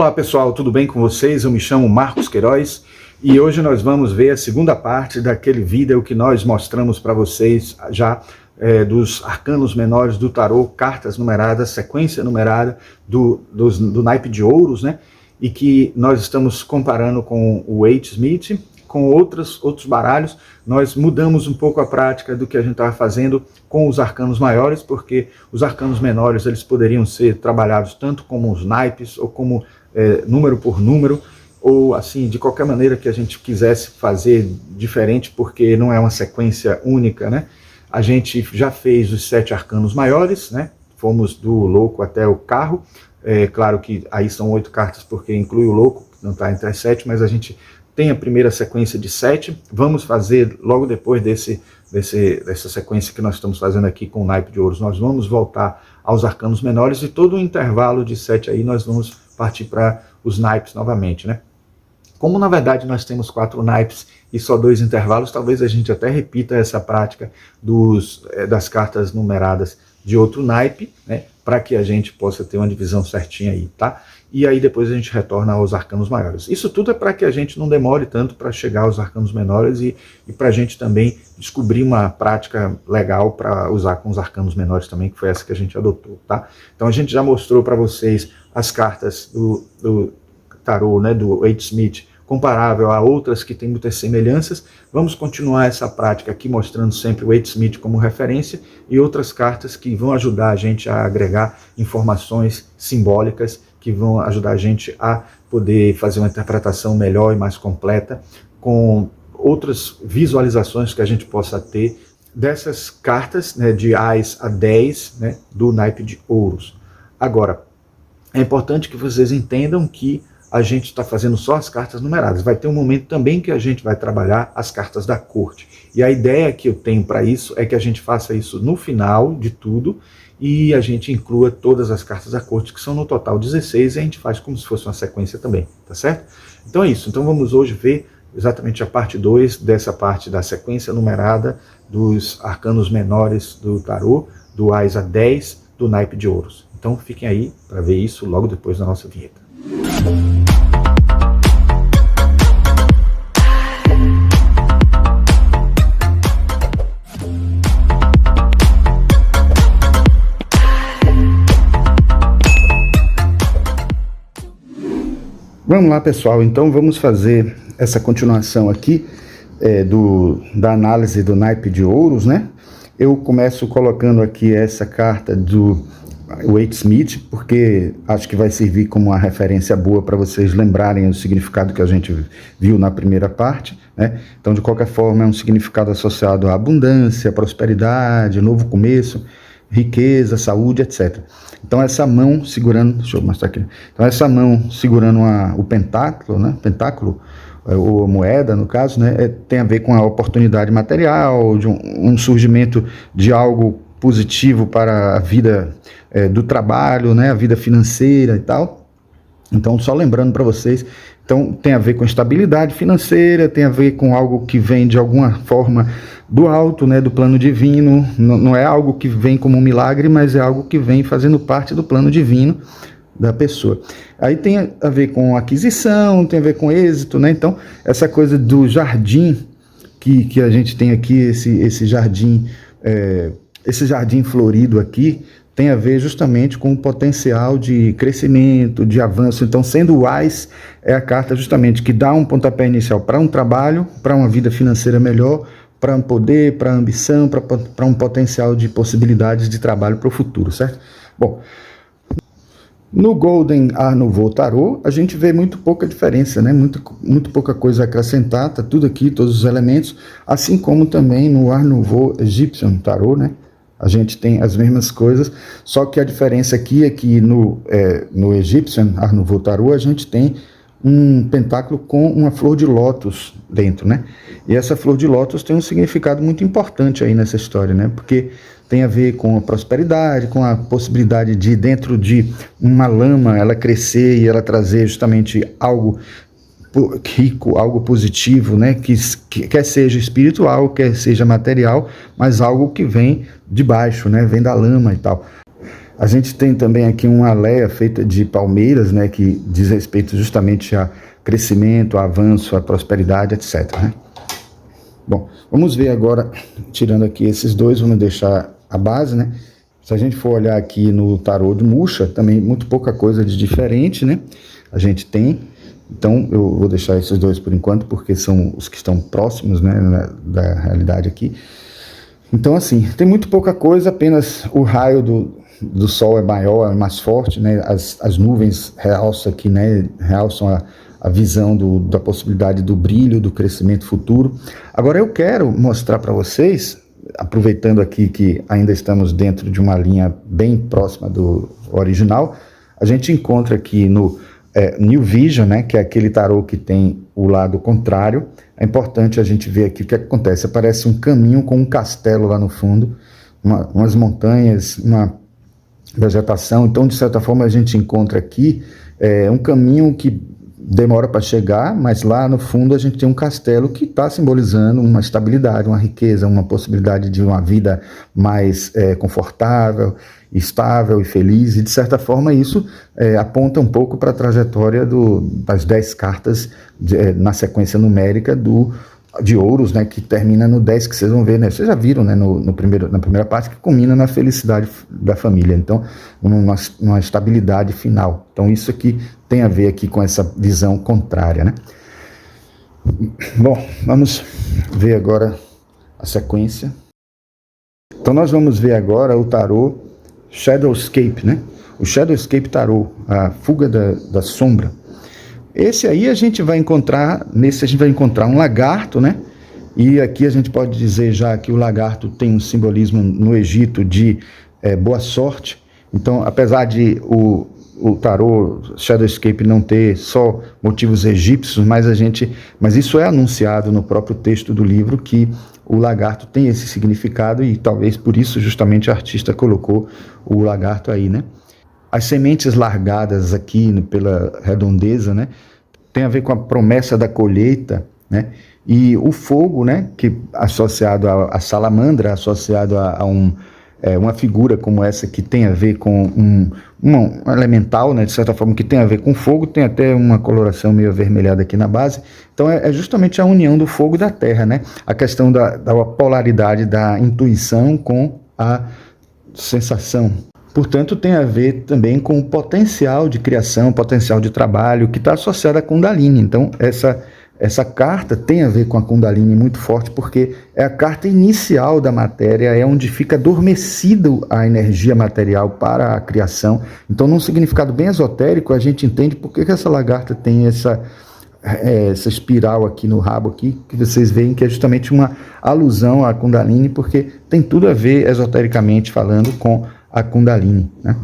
Olá pessoal, tudo bem com vocês? Eu me chamo Marcos Queiroz e hoje nós vamos ver a segunda parte daquele vídeo que nós mostramos para vocês já dos arcanos menores do tarô, cartas numeradas, sequência numerada do naipe de ouros, né? E que nós estamos comparando com o Waite-Smith, com outros baralhos. Nós mudamos um pouco a prática do que a gente estava fazendo com os arcanos maiores, porque os arcanos menores eles poderiam ser trabalhados tanto como os naipes, ou como número por número, ou assim, de qualquer maneira que a gente quisesse fazer diferente, porque não é uma sequência única, né? A gente já fez os 7 arcanos maiores, né? Fomos do louco até o carro. Claro que aí são 8 cartas, porque inclui o louco, que não está entre as 7, mas a gente tem a primeira sequência de 7, vamos fazer logo depois dessa sequência que nós estamos fazendo aqui com o naipe de ouros, nós vamos voltar aos arcanos menores e todo o intervalo de 7 aí nós vamos partir para os naipes novamente, né? Como na verdade nós temos 4 naipes e só 2 intervalos, talvez a gente até repita essa prática das cartas numeradas de outro naipe, né? Para que a gente possa ter uma divisão certinha aí, tá? E aí depois a gente retorna aos arcanos maiores. Isso tudo é para que a gente não demore tanto para chegar aos arcanos menores e para a gente também descobrir uma prática legal para usar com os arcanos menores também, que foi essa que a gente adotou, tá? Então a gente já mostrou para vocês as cartas do tarô, né, do Waite-Smith, comparável a outras que têm muitas semelhanças. Vamos continuar essa prática aqui, mostrando sempre o Waite-Smith como referência e outras cartas que vão ajudar a gente a agregar informações simbólicas, que vão ajudar a gente a poder fazer uma interpretação melhor e mais completa, com outras visualizações que a gente possa ter dessas cartas, né, de Ás a 10, né, do naipe de ouros. Agora, é importante que vocês entendam que a gente está fazendo só as cartas numeradas. Vai ter um momento também que a gente vai trabalhar as cartas da corte. E a ideia que eu tenho para isso é que a gente faça isso no final de tudo e a gente inclua todas as cartas da corte, que são no total 16, e a gente faz como se fosse uma sequência também, tá certo? Então é isso. Então vamos hoje ver exatamente a parte 2 dessa parte da sequência numerada dos arcanos menores do tarô, do Ás a 10, do naipe de ouros. Então fiquem aí para ver isso logo depois da nossa vinheta. Vamos lá, pessoal, então vamos fazer essa continuação aqui da análise do naipe de ouros, né? Eu começo colocando aqui essa carta do Waite-Smith, porque acho que vai servir como uma referência boa para vocês lembrarem o significado que a gente viu na primeira parte, né? Então, de qualquer forma, é um significado associado à abundância, prosperidade, novo começo, riqueza, saúde, etc. Então essa mão segurando, deixa eu mostrar aqui. Então essa mão segurando o pentáculo, né? Pentáculo, ou moeda no caso, né? Tem a ver com a oportunidade material, de um surgimento de algo positivo para a vida do trabalho, né? A vida financeira e tal. Então só lembrando para vocês, então tem a ver com estabilidade financeira, tem a ver com algo que vem de alguma forma do alto, né, do plano divino. Não é algo que vem como um milagre, mas é algo que vem fazendo parte do plano divino da pessoa. Aí tem a ver com aquisição, tem a ver com êxito, né? Então essa coisa do jardim que a gente tem aqui, esse jardim florido aqui, tem a ver justamente com o potencial de crescimento, de avanço. Então, sendo o Ás, é a carta justamente que dá um pontapé inicial para um trabalho, para uma vida financeira melhor, para um poder, para ambição, para um potencial de possibilidades de trabalho para o futuro, certo? Bom, no Golden Art Nouveau Tarot, a gente vê muito pouca diferença, né? Muito pouca coisa a acrescentar, tá tudo aqui, todos os elementos, assim como também no Art Nouveau Egyptian Tarot, né? A gente tem as mesmas coisas, só que a diferença aqui é que no Egyptian Art Nouveau Tarot a gente tem um pentáculo com uma flor de lótus dentro, né? E essa flor de lótus tem um significado muito importante aí nessa história, né? Porque tem a ver com a prosperidade, com a possibilidade de, dentro de uma lama, ela crescer e ela trazer justamente algo rico, algo positivo, né? Que quer seja espiritual, quer seja material, mas algo que vem de baixo, né? Vem da lama e tal. A gente tem também aqui uma leia feita de palmeiras, né, que diz respeito justamente a crescimento, a avanço, a prosperidade, etc. Né? Bom, vamos ver agora, tirando aqui esses dois, vamos deixar a base, né? Se a gente for olhar aqui no tarô de Musha, também muito pouca coisa de diferente, né? A gente tem, então eu vou deixar esses dois por enquanto, porque são os que estão próximos, né, da realidade aqui. Então, assim, tem muito pouca coisa, apenas o raio do Sol é maior, é mais forte, né? As nuvens realçam aqui, né? Realçam a visão da possibilidade do brilho, do crescimento futuro. Agora eu quero mostrar para vocês, aproveitando aqui que ainda estamos dentro de uma linha bem próxima do original, a gente encontra aqui no New Vision, né, que é aquele tarô que tem o lado contrário. É importante a gente ver aqui o que acontece. Aparece um caminho com um castelo lá no fundo, umas montanhas, uma vegetação. Então, de certa forma, a gente encontra aqui um caminho que demora para chegar, mas lá no fundo a gente tem um castelo que está simbolizando uma estabilidade, uma riqueza, uma possibilidade de uma vida mais confortável, estável e feliz, e de certa forma isso aponta um pouco para a trajetória das 10 cartas na sequência numérica de ouros, né, que termina no 10, que vocês vão ver, né, vocês já viram, né, na primeira parte, que culmina na felicidade da família, então uma estabilidade final. Então isso aqui tem a ver aqui com essa visão contrária, né? Bom, vamos ver agora a sequência. Então nós vamos ver agora o tarô Shadowscape, né? O Shadowscape tarô, a fuga da sombra. Esse aí a gente vai encontrar um lagarto, né? E aqui a gente pode dizer já que o lagarto tem um simbolismo no Egito de boa sorte. Então, apesar de o tarô Shadowscape não ter só motivos egípcios, mas isso é anunciado no próprio texto do livro, que o lagarto tem esse significado, e talvez por isso justamente o artista colocou o lagarto aí, né? As sementes largadas aqui pela redondeza, né, tem a ver com a promessa da colheita, né, e o fogo, né, que associado à salamandra, associado a uma figura como essa que tem a ver com um elemental, né, de certa forma, que tem a ver com fogo, tem até uma coloração meio avermelhada aqui na base. Então é justamente a união do fogo e da terra, né, a questão da polaridade da intuição com a sensação. Portanto, tem a ver também com o potencial de criação, potencial de trabalho, que está associado à Kundalini. Então, essa carta tem a ver com a Kundalini muito forte, porque é a carta inicial da matéria, é onde fica adormecido a energia material para a criação. Então, num significado bem esotérico, a gente entende por que essa lagarta tem essa espiral aqui no rabo, aqui, que vocês veem que é justamente uma alusão à Kundalini, porque tem tudo a ver, esotericamente falando, com a Kundalini, né?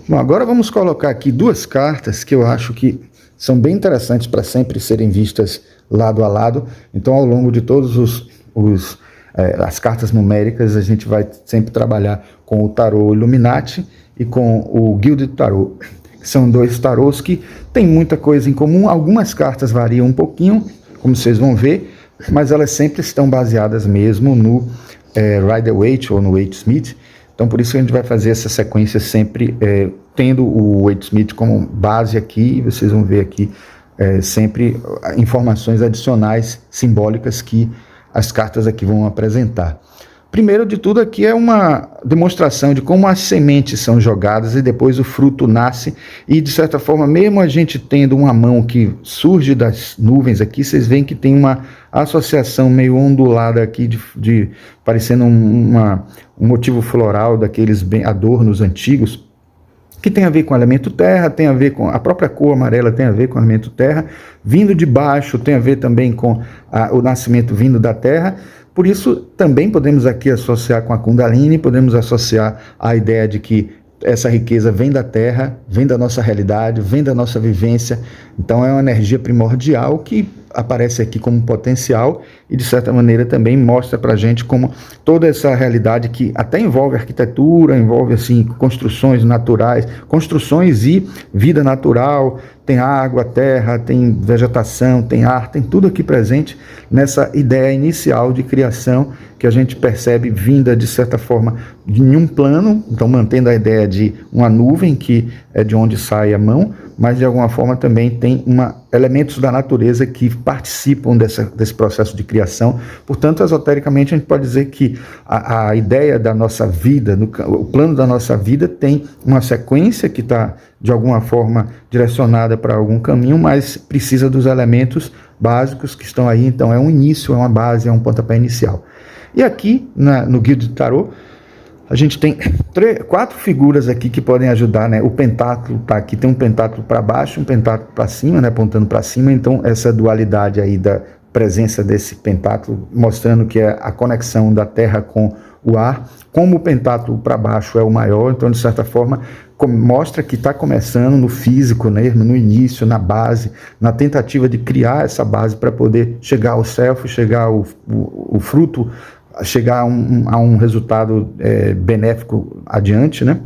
Bom, agora vamos colocar aqui duas cartas que eu acho que são bem interessantes para sempre serem vistas lado a lado. Então, ao longo de todos as cartas numéricas, a gente vai sempre trabalhar com o tarô Illuminati e com o Gilded Tarot, que são dois tarôs que têm muita coisa em comum. Algumas cartas variam um pouquinho, como vocês vão ver, mas elas sempre estão baseadas mesmo no Rider-Waite ou no Waite-Smith. Então, por isso que a gente vai fazer essa sequência sempre tendo o Waite-Smith como base aqui, e vocês vão ver aqui sempre informações adicionais simbólicas que as cartas aqui vão apresentar. Primeiro de tudo aqui é uma demonstração de como as sementes são jogadas e depois o fruto nasce, e de certa forma, mesmo a gente tendo uma mão que surge das nuvens aqui, vocês veem que tem uma associação meio ondulada aqui, parecendo um motivo floral daqueles adornos antigos, que tem a ver com o elemento terra, tem a ver com a própria cor amarela, tem a ver com o elemento terra, vindo de baixo, tem a ver também com o nascimento vindo da terra. Por isso, também podemos aqui associar com a Kundalini, podemos associar a ideia de que essa riqueza vem da terra, vem da nossa realidade, vem da nossa vivência. Então é uma energia primordial que aparece aqui como potencial e, de certa maneira, também mostra para a gente como toda essa realidade que até envolve arquitetura, envolve assim, construções naturais, construções e vida natural, tem água, terra, tem vegetação, tem ar, tem tudo aqui presente nessa ideia inicial de criação que a gente percebe vinda, de certa forma, em um plano, então mantendo a ideia de uma nuvem, que é de onde sai a mão, mas de alguma forma também tem elementos da natureza que participam desse processo de criação. Portanto, esotericamente, a gente pode dizer que a ideia da nossa vida, o plano da nossa vida tem uma sequência que está, de alguma forma, direcionada para algum caminho, mas precisa dos elementos básicos que estão aí. Então, é um início, é uma base, é um pontapé inicial. E aqui, no Guia de Tarô, a gente tem 4 figuras aqui que podem ajudar, né? O pentáculo está aqui, tem um pentáculo para baixo, um pentáculo para cima, né? Apontando para cima. Então, essa dualidade aí da presença desse pentáculo, mostrando que é a conexão da terra com o ar. Como o pentáculo para baixo é o maior, então, de certa forma, mostra que está começando no físico, né? No início, na base, na tentativa de criar essa base para poder chegar ao self, chegar ao fruto, chegar a um resultado benéfico adiante, né?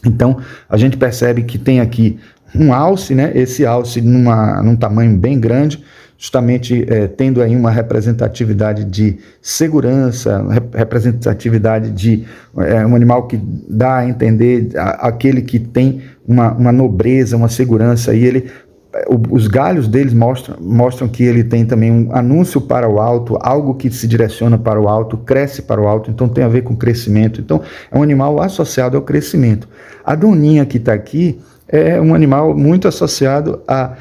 Então, a gente percebe que tem aqui um alce, né? Esse alce num tamanho bem grande, justamente tendo aí uma representatividade de segurança, representatividade de um animal que dá a entender aquele que tem uma nobreza, uma segurança, e ele... Os galhos deles mostram que ele tem também um anúncio para o alto, algo que se direciona para o alto, cresce para o alto, então tem a ver com crescimento. Então, é um animal associado ao crescimento. A doninha que está aqui é um animal muito associado a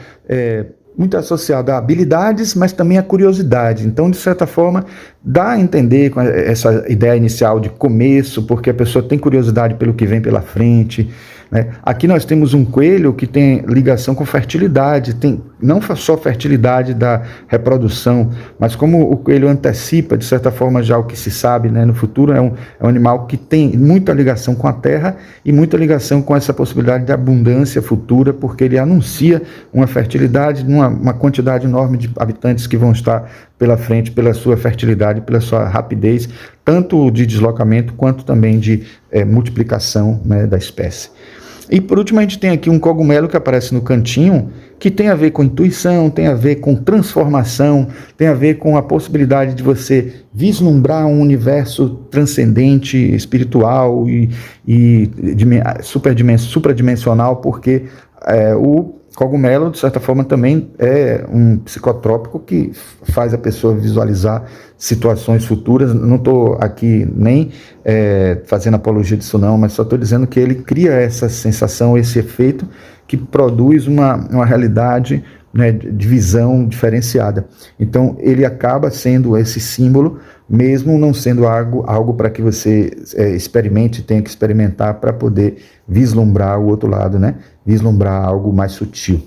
habilidades, mas também a curiosidade. Então, de certa forma, dá a entender com essa ideia inicial de começo, porque a pessoa tem curiosidade pelo que vem pela frente, né? Aqui nós temos um coelho que tem ligação com fertilidade, tem não só fertilidade da reprodução, mas como o coelho antecipa, de certa forma, já o que se sabe, né, no futuro, é um animal que tem muita ligação com a terra e muita ligação com essa possibilidade de abundância futura, porque ele anuncia uma fertilidade, uma quantidade enorme de habitantes que vão estar pela frente, pela sua fertilidade, pela sua rapidez, tanto de deslocamento quanto também de multiplicação, né, da espécie. E por último a gente tem aqui um cogumelo que aparece no cantinho, que tem a ver com intuição, tem a ver com transformação, tem a ver com a possibilidade de você vislumbrar um universo transcendente, espiritual e supradimensional, porque o cogumelo, de certa forma, também é um psicotrópico que faz a pessoa visualizar situações futuras. Não estou aqui nem fazendo apologia disso não, mas só estou dizendo que ele cria essa sensação, esse efeito que produz uma realidade, né, de visão diferenciada. Então ele acaba sendo esse símbolo, mesmo não sendo algo para que você experimente, tenha que experimentar para poder vislumbrar o outro lado, né? Vislumbrar algo mais sutil.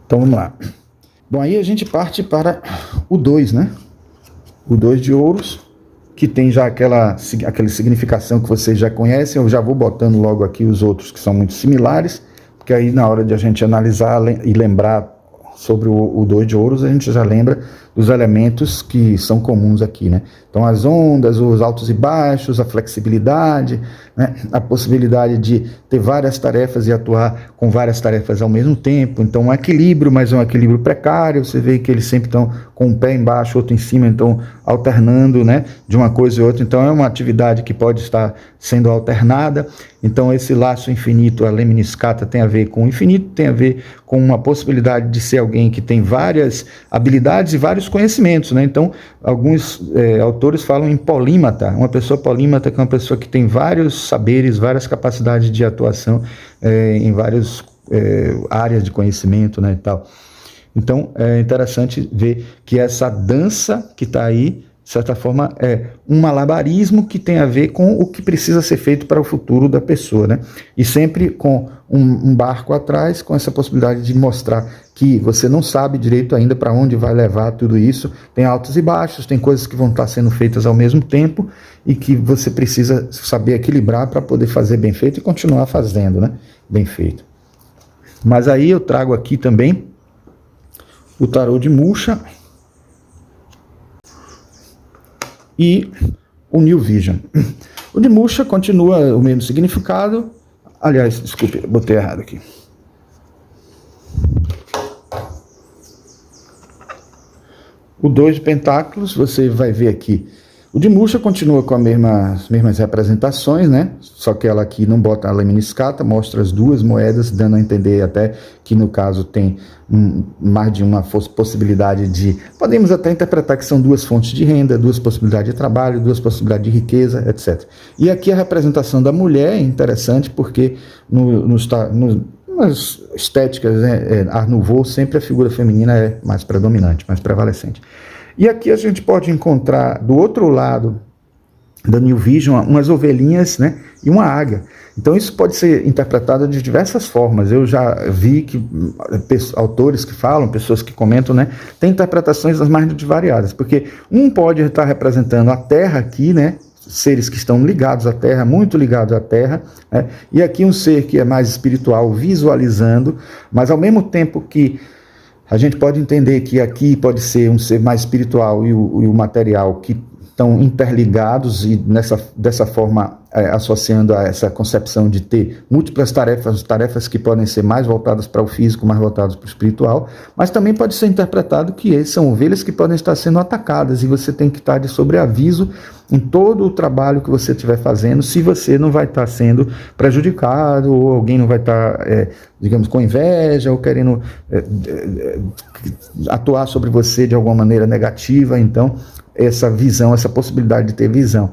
Então vamos lá. Bom, aí a gente parte para o 2, né? O 2 de ouros, que tem já aquela significação que vocês já conhecem. Eu já vou botando logo aqui os outros que são muito similares, porque aí na hora de a gente analisar e lembrar sobre o 2 de ouros, a gente já lembra dos elementos que são comuns aqui, né? Então as ondas, os altos e baixos, a flexibilidade, né? A possibilidade de ter várias tarefas e atuar com várias tarefas ao mesmo tempo. Então um equilíbrio, mas um equilíbrio precário. Você vê que eles sempre estão com um pé embaixo, outro em cima, então alternando, né, de uma coisa e outra. Então é uma atividade que pode estar sendo alternada. Então esse laço infinito, a lemniscata, tem a ver com o infinito, tem a ver com uma possibilidade de ser alguém que tem várias habilidades e vários conhecimentos, né? Então alguns autores falam em polímata. Uma pessoa polímata, que é uma pessoa que tem vários saberes, várias capacidades de atuação em várias áreas de conhecimento, né, e tal. Então é interessante ver que essa dança que está aí, de certa forma, é um malabarismo que tem a ver com o que precisa ser feito para o futuro da pessoa, né? E sempre com um barco atrás, com essa possibilidade de mostrar que você não sabe direito ainda para onde vai levar tudo isso. Tem altos e baixos, tem coisas que vão estar sendo feitas ao mesmo tempo e que você precisa saber equilibrar para poder fazer bem feito e continuar fazendo, né, bem feito. Mas aí eu trago aqui também o tarô de Musha e o New Vision. O de Musha continua o mesmo significado. Aliás, desculpe, botei errado aqui. O 2 de Pentáculos, você vai ver aqui. O de Musha continua com as mesmas representações, né? Só que ela aqui não bota a lemniscata, mostra as duas moedas, dando a entender até que no caso tem mais de uma possibilidade de... Podemos até interpretar que são duas fontes de renda, duas possibilidades de trabalho, duas possibilidades de riqueza, etc. E aqui a representação da mulher é interessante porque nas estéticas, né, Art Nouveau, sempre a figura feminina é mais predominante, mais prevalecente. E aqui a gente pode encontrar, do outro lado da New Vision, umas ovelhinhas, né, e uma águia. Então isso pode ser interpretado de diversas formas. Eu já vi que autores que falam, pessoas que comentam, né, têm interpretações das mais variadas, porque um pode estar representando a Terra aqui, né, seres que estão ligados à Terra, muito ligados à Terra, né, e aqui um ser que é mais espiritual, visualizando, mas ao mesmo tempo que a gente pode entender que aqui pode ser um ser mais espiritual e o material que estão interligados e dessa forma associando a essa concepção de ter múltiplas tarefas que podem ser mais voltadas para o físico, mais voltadas para o espiritual, mas também pode ser interpretado que são ovelhas que podem estar sendo atacadas e você tem que estar de sobreaviso em todo o trabalho que você estiver fazendo, se você não vai estar sendo prejudicado ou alguém não vai estar, digamos, com inveja ou querendo atuar sobre você de alguma maneira negativa. Então, essa visão, essa possibilidade de ter visão,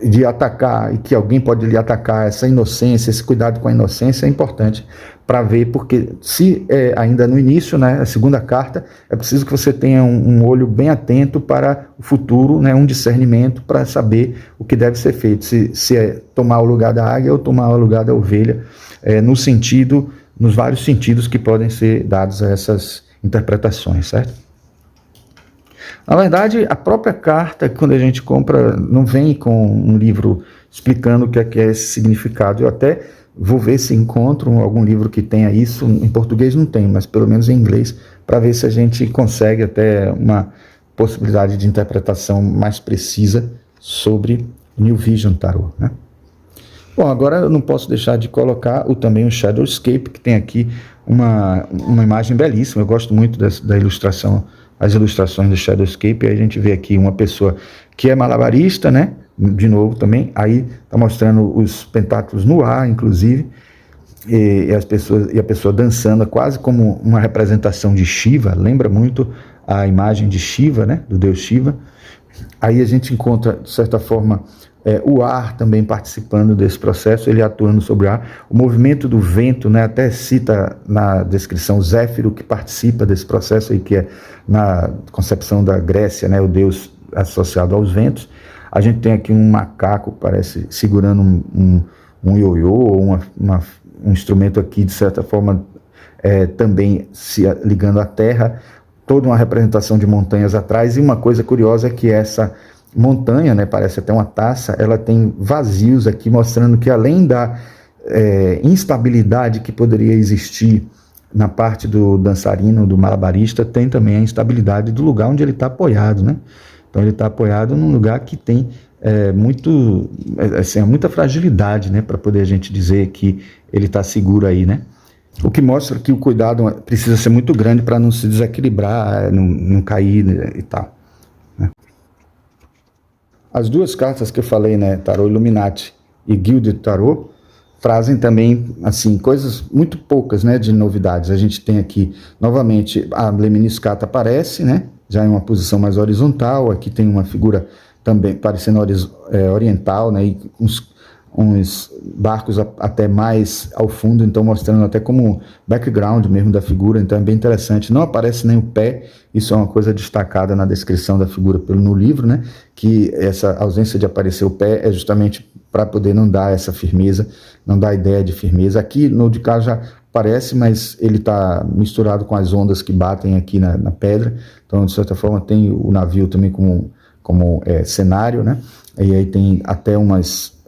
de atacar e que alguém pode lhe atacar, essa inocência, esse cuidado com a inocência é importante para ver, porque se ainda no início, né, a segunda carta, é preciso que você tenha um olho bem atento para o futuro, né, um discernimento para saber o que deve ser feito, se é tomar o lugar da águia ou tomar o lugar da ovelha, nos vários sentidos que podem ser dados a essas interpretações, certo? Na verdade, a própria carta, quando a gente compra, não vem com um livro explicando o que é esse significado. Eu até vou ver se encontro algum livro que tenha isso. Em português não tem, mas pelo menos em inglês, para ver se a gente consegue até uma possibilidade de interpretação mais precisa sobre o New Vision Tarot, né? Bom, agora eu não posso deixar de colocar também o Shadowscape, que tem aqui uma imagem belíssima. Eu gosto muito da ilustração, as ilustrações do Shadowscape. Aí a gente vê aqui uma pessoa que é malabarista, né? De novo também, aí está mostrando os pentáculos no ar, inclusive, e a pessoa dançando, quase como uma representação de Shiva, lembra muito a imagem de Shiva, né? Do deus Shiva. Aí a gente encontra, de certa forma, o ar também participando desse processo, ele atuando sobre o ar. O movimento do vento, né, até cita na descrição o Zéfiro, que participa desse processo, aí, que é na concepção da Grécia, né, o deus associado aos ventos. A gente tem aqui um macaco, parece, segurando um ioiô, ou um instrumento aqui, de certa forma, também se ligando à terra, toda uma representação de montanhas atrás. E uma coisa curiosa é que essa montanha, né, parece até uma taça, ela tem vazios aqui, mostrando que além da instabilidade que poderia existir na parte do dançarino, do malabarista, tem também a instabilidade do lugar onde ele está apoiado, né? Então ele está apoiado num lugar que tem muita fragilidade, né, para poder a gente dizer que ele está seguro aí, né? O que mostra que o cuidado precisa ser muito grande para não se desequilibrar, não cair, né, e tal, né? As duas cartas que eu falei, né, Tarot Illuminati e Gilded Tarot, trazem também, assim, coisas muito poucas, né, de novidades. A gente tem aqui, novamente, a lemniscata aparece, né, já em uma posição mais horizontal. Aqui tem uma figura também parecendo oriental, né, e uns barcos até mais ao fundo, então mostrando até como background mesmo da figura. Então é bem interessante. Não aparece nem o pé, isso é uma coisa destacada na descrição da figura no livro, né, que essa ausência de aparecer o pé é justamente para poder não dar essa firmeza, não dar ideia de firmeza. Aqui no de cá já aparece, mas ele está misturado com as ondas que batem aqui na pedra, então de certa forma tem o navio também como como cenário, né? E aí tem até umas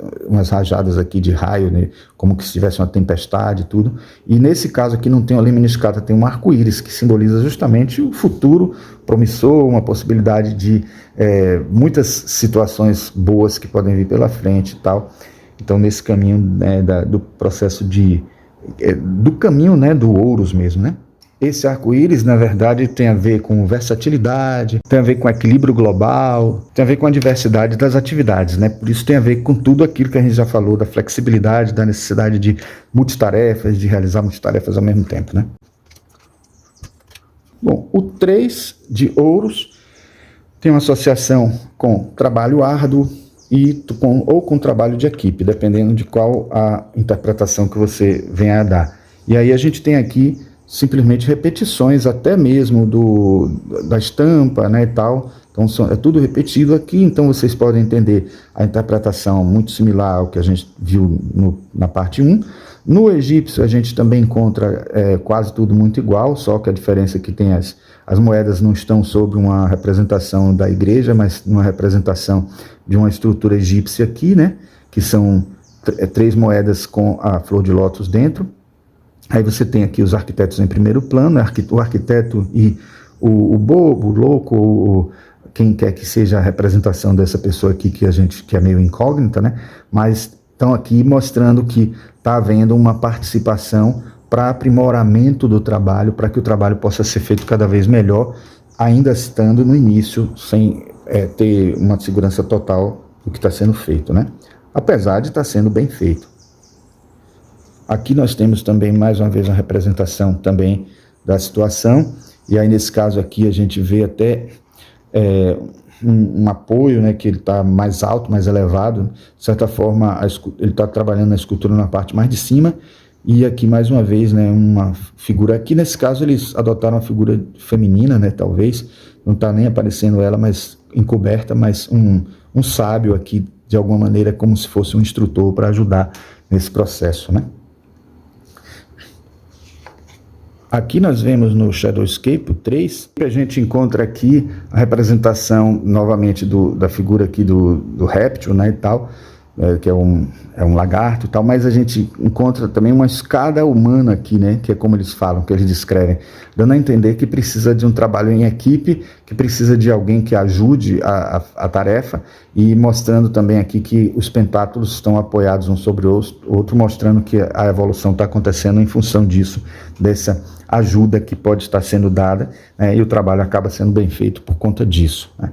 rajadas aqui de raio, né? Como que se tivesse uma tempestade e tudo. E nesse caso aqui não tem uma lemniscata, tem um arco-íris, que simboliza justamente o futuro promissor, uma possibilidade de muitas situações boas que podem vir pela frente e tal. Então, nesse caminho, né, do processo do caminho, né, do Ouros mesmo, né? Esse arco-íris, na verdade, tem a ver com versatilidade, tem a ver com equilíbrio global, tem a ver com a diversidade das atividades, né? Por isso tem a ver com tudo aquilo que a gente já falou, da flexibilidade, da necessidade de multitarefas, de realizar multitarefas ao mesmo tempo, né? Bom, o 3 de Ouros tem uma associação com trabalho árduo ou com trabalho de equipe, dependendo de qual a interpretação que você venha a dar. E aí a gente tem aqui simplesmente repetições até mesmo da estampa, né, e tal. Então é tudo repetido aqui, então vocês podem entender a interpretação muito similar ao que a gente viu na parte 1. No egípcio a gente também encontra quase tudo muito igual, só que a diferença é que tem as moedas não estão sobre uma representação da igreja, mas uma representação de uma estrutura egípcia aqui, né, que são 3 moedas com a flor de lótus dentro. Aí você tem aqui os arquitetos em primeiro plano, o arquiteto e o bobo, o louco, ou quem quer que seja a representação dessa pessoa aqui que é meio incógnita, né? Mas estão aqui mostrando que está havendo uma participação para aprimoramento do trabalho, para que o trabalho possa ser feito cada vez melhor, ainda estando no início, sem ter uma segurança total do que está sendo feito, né? Apesar de estar sendo bem feito. Aqui nós temos também, mais uma vez, uma representação também da situação, e aí nesse caso aqui a gente vê até um apoio, né, que ele está mais alto, mais elevado, de certa forma ele está trabalhando a escultura na parte mais de cima, e aqui mais uma vez, né, uma figura, aqui nesse caso eles adotaram uma figura feminina, né, talvez, não está nem aparecendo ela, mas encoberta, mas um sábio aqui, de alguma maneira, como se fosse um instrutor para ajudar nesse processo, né. Aqui nós vemos no Shadowscape, o 3, que a gente encontra aqui a representação, novamente, da figura aqui do réptil, né, e tal, que é um lagarto e tal, mas a gente encontra também uma escada humana aqui, né, que é como eles falam, que eles descrevem, dando a entender que precisa de um trabalho em equipe, que precisa de alguém que ajude a tarefa, e mostrando também aqui que os pentátulos estão apoiados um sobre o outro, mostrando que a evolução está acontecendo em função disso, dessa ajuda que pode estar sendo dada, né, e o trabalho acaba sendo bem feito por conta disso, né.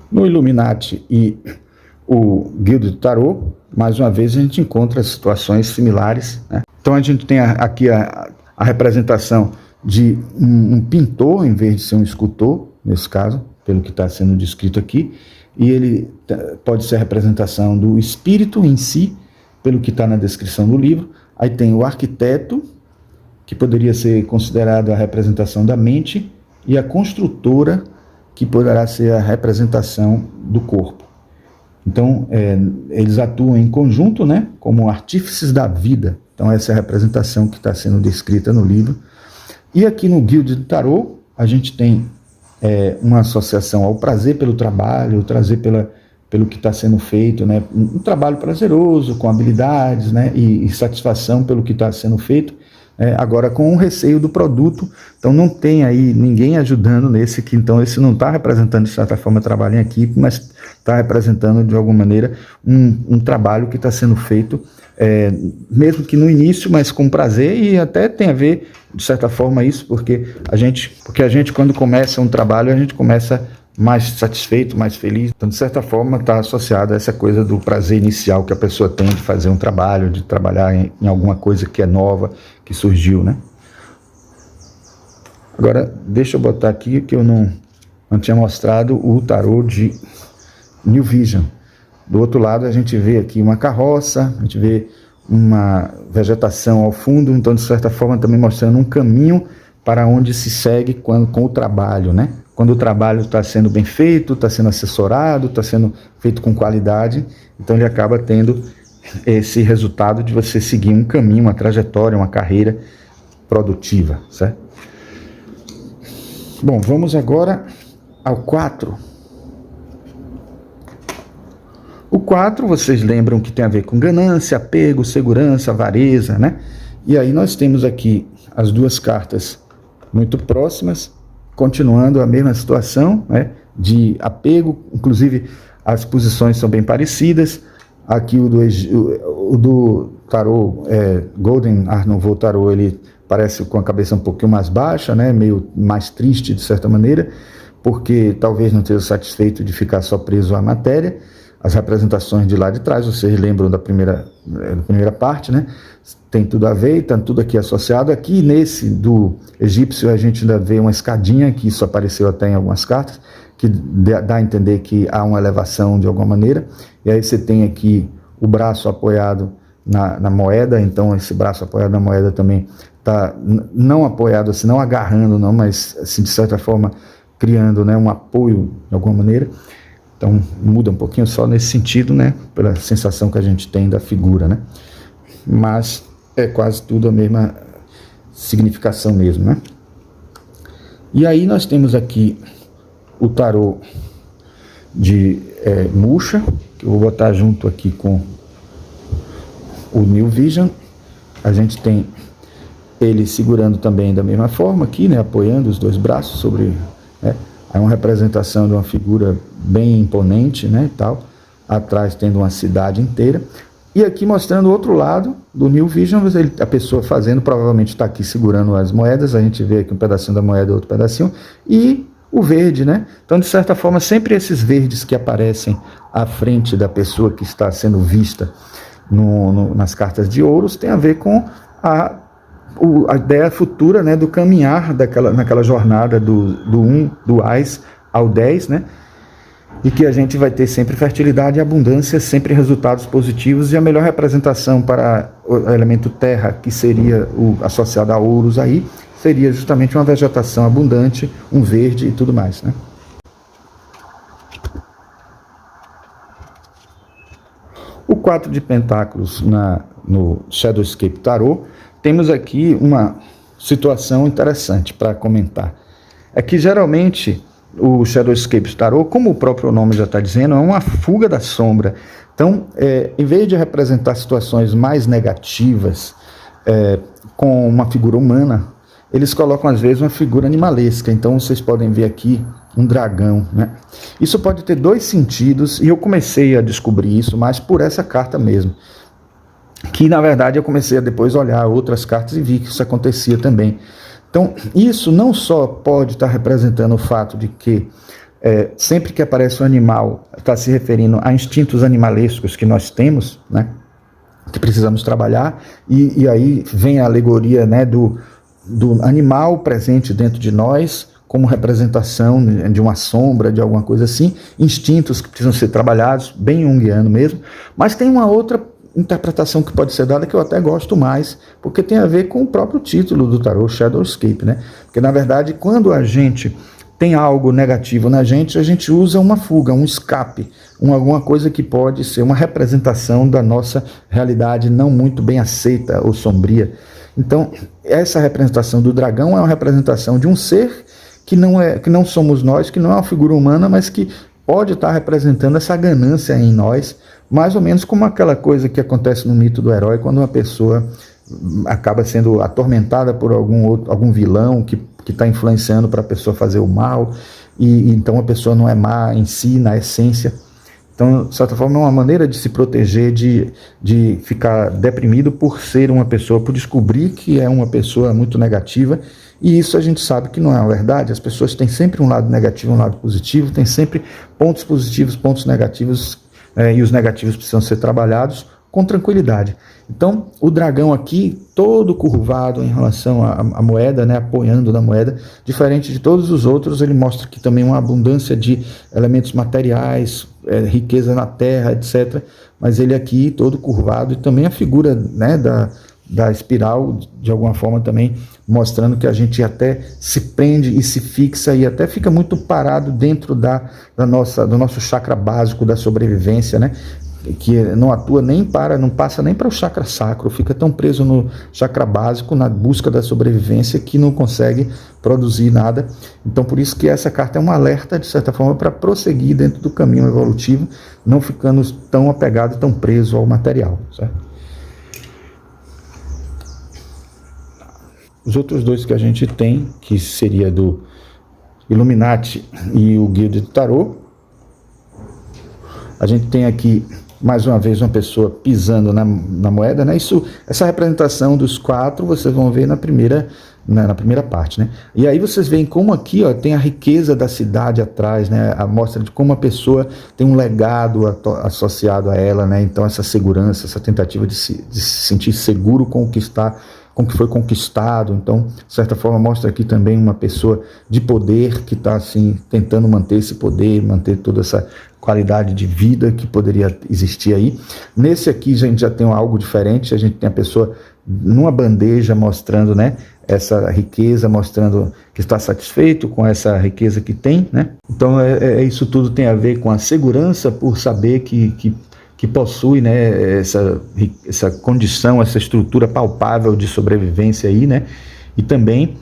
No Illuminati e o Guilda do Tarot, mais uma vez a gente encontra situações similares, né? Então a gente tem aqui a representação de um pintor, em vez de ser um escultor, nesse caso, pelo que está sendo descrito aqui, e ele pode ser a representação do espírito em si, pelo que está na descrição do livro. Aí tem o arquiteto, que poderia ser considerado a representação da mente, e a construtora, que poderá ser a representação do corpo. Então, eles atuam em conjunto, né, como artífices da vida. Então, essa é a representação que está sendo descrita no livro. E aqui no Guilda do Tarot, a gente tem uma associação ao prazer pelo trabalho, o prazer pelo que está sendo feito, né, um trabalho prazeroso, com habilidades, né, e satisfação pelo que está sendo feito. Agora com o receio do produto, então não tem aí ninguém ajudando nesse que, então esse não está representando de certa forma trabalho em equipe, mas está representando de alguma maneira um trabalho que está sendo feito, mesmo que no início, mas com prazer, e até tem a ver de certa forma isso, porque a gente quando começa um trabalho, a gente começa mais satisfeito, mais feliz. Então, de certa forma, está associado a essa coisa do prazer inicial que a pessoa tem de fazer um trabalho, de trabalhar em alguma coisa que é nova, que surgiu, né? Agora, deixa eu botar aqui que eu não tinha mostrado o tarô de New Vision. Do outro lado, a gente vê aqui uma carroça, a gente vê uma vegetação ao fundo, então, de certa forma, também mostrando um caminho para onde se segue com o trabalho, né? Quando o trabalho está sendo bem feito, está sendo assessorado, está sendo feito com qualidade, então ele acaba tendo esse resultado de você seguir um caminho, uma trajetória, uma carreira produtiva, certo? Bom, vamos agora ao 4. O 4, vocês lembram que tem a ver com ganância, apego, segurança, avareza, né? E aí nós temos aqui as duas cartas muito próximas, continuando a mesma situação, né? De apego, inclusive as posições são bem parecidas. Aqui o do tarô Golden Art Nouveau Tarot, ele parece com a cabeça um pouquinho mais baixa, né? Meio mais triste de certa maneira, porque talvez não esteja satisfeito de ficar só preso à matéria. As representações de lá de trás, vocês lembram da primeira parte, né? Tem tudo a ver, está tudo aqui associado. Aqui nesse do egípcio a gente ainda vê uma escadinha, que isso apareceu até em algumas cartas, que dá a entender que há uma elevação de alguma maneira. E aí você tem aqui o braço apoiado na moeda, então esse braço apoiado na moeda também está não apoiado assim, não agarrando, não, mas assim, de certa forma criando, né, um apoio de alguma maneira. Então muda um pouquinho só nesse sentido, né, pela sensação que a gente tem da figura, né, mas é quase tudo a mesma significação mesmo, né. E aí nós temos aqui o tarô de Musha, que eu vou botar junto aqui com o New Vision. A gente tem ele segurando também da mesma forma aqui, né, apoiando os dois braços sobre, né, é uma representação de uma figura bem imponente, né, e tal, atrás tendo uma cidade inteira. E aqui mostrando o outro lado do New Vision, a pessoa fazendo, provavelmente está aqui segurando as moedas, a gente vê aqui um pedacinho da moeda, outro pedacinho, e o verde, né? Então, de certa forma, sempre esses verdes que aparecem à frente da pessoa que está sendo vista nas cartas de ouros tem a ver com a ideia futura, né, do caminhar naquela jornada do Ás ao 10, né? E que a gente vai ter sempre fertilidade e abundância, sempre resultados positivos, e a melhor representação para o elemento terra, que seria associado a ouros aí, seria justamente uma vegetação abundante, um verde e tudo mais, né? O 4 de pentáculos no Shadowscape Tarot, temos aqui uma situação interessante para comentar. É que geralmente o Shadowscape Tarot, como o próprio nome já está dizendo, é uma fuga da sombra. Então, em vez de representar situações mais negativas com uma figura humana, eles colocam às vezes uma figura animalesca. Então vocês podem ver aqui um dragão, né? Isso pode ter dois sentidos, e eu comecei a descobrir isso mais por essa carta mesmo, que na verdade eu comecei a depois olhar outras cartas e vi que isso acontecia também. Então isso não só pode estar representando o fato de que sempre que aparece um animal está se referindo a instintos animalescos que nós temos, né, que precisamos trabalhar, e aí vem a alegoria, né, do animal presente dentro de nós como representação de uma sombra, de alguma coisa assim, instintos que precisam ser trabalhados, bem junguiano mesmo. Mas tem uma outra interpretação que pode ser dada que eu até gosto mais, porque tem a ver com o próprio título do tarô, Shadowscape, né? Porque na verdade, quando a gente tem algo negativo na gente, a gente usa uma fuga, um escape, alguma coisa que pode ser uma representação da nossa realidade não muito bem aceita ou sombria. Então, essa representação do dragão é uma representação de um ser que não somos nós, que não é uma figura humana, mas que pode estar representando essa ganância em nós, mais ou menos como aquela coisa que acontece no mito do herói, quando uma pessoa acaba sendo atormentada por algum vilão que está influenciando para a pessoa fazer o mal, e então a pessoa não é má em si, na essência. Então, de certa forma, é uma maneira de se proteger, de ficar deprimido por ser uma pessoa, por descobrir que é uma pessoa muito negativa, e isso a gente sabe que não é a verdade. As pessoas têm sempre um lado negativo e um lado positivo, tem sempre pontos positivos, pontos negativos, e os negativos precisam ser trabalhados com tranquilidade. Então, o dragão aqui, todo curvado em relação à moeda, né, apoiando na moeda, diferente de todos os outros, ele mostra que também uma abundância de elementos materiais, riqueza na terra, etc. Mas ele aqui, todo curvado, e também a figura, né, da espiral, de alguma forma também mostrando que a gente até se prende e se fixa e até fica muito parado dentro do nosso chakra básico da sobrevivência, né? que não atua nem para, não passa nem para o chakra sacro, fica tão preso no chakra básico, na busca da sobrevivência, que não consegue produzir nada. Então, por isso que essa carta é um alerta, de certa forma, para prosseguir dentro do caminho evolutivo, não ficando tão apegado, tão preso ao material, certo? Os outros dois que a gente tem, que seria do Illuminati e o Guilda do Tarô, a gente tem aqui, mais uma vez, uma pessoa pisando na moeda, né? Essa representação dos quatro, vocês vão ver na primeira parte, né? E aí vocês veem como aqui, ó, tem a riqueza da cidade atrás, né? A mostra de como a pessoa tem um legado associado a ela, né? Então essa segurança, essa tentativa de se sentir seguro com o que foi conquistado. Então, de certa forma, mostra aqui também uma pessoa de poder que está assim tentando manter esse poder, manter toda essa qualidade de vida que poderia existir aí. Nesse aqui a gente já tem algo diferente, a gente tem a pessoa numa bandeja mostrando, né, essa riqueza, mostrando que está satisfeito com essa riqueza que tem, né? Então isso tudo tem a ver com a segurança por saber que possui, né, essa condição, essa estrutura palpável de sobrevivência aí, né? E também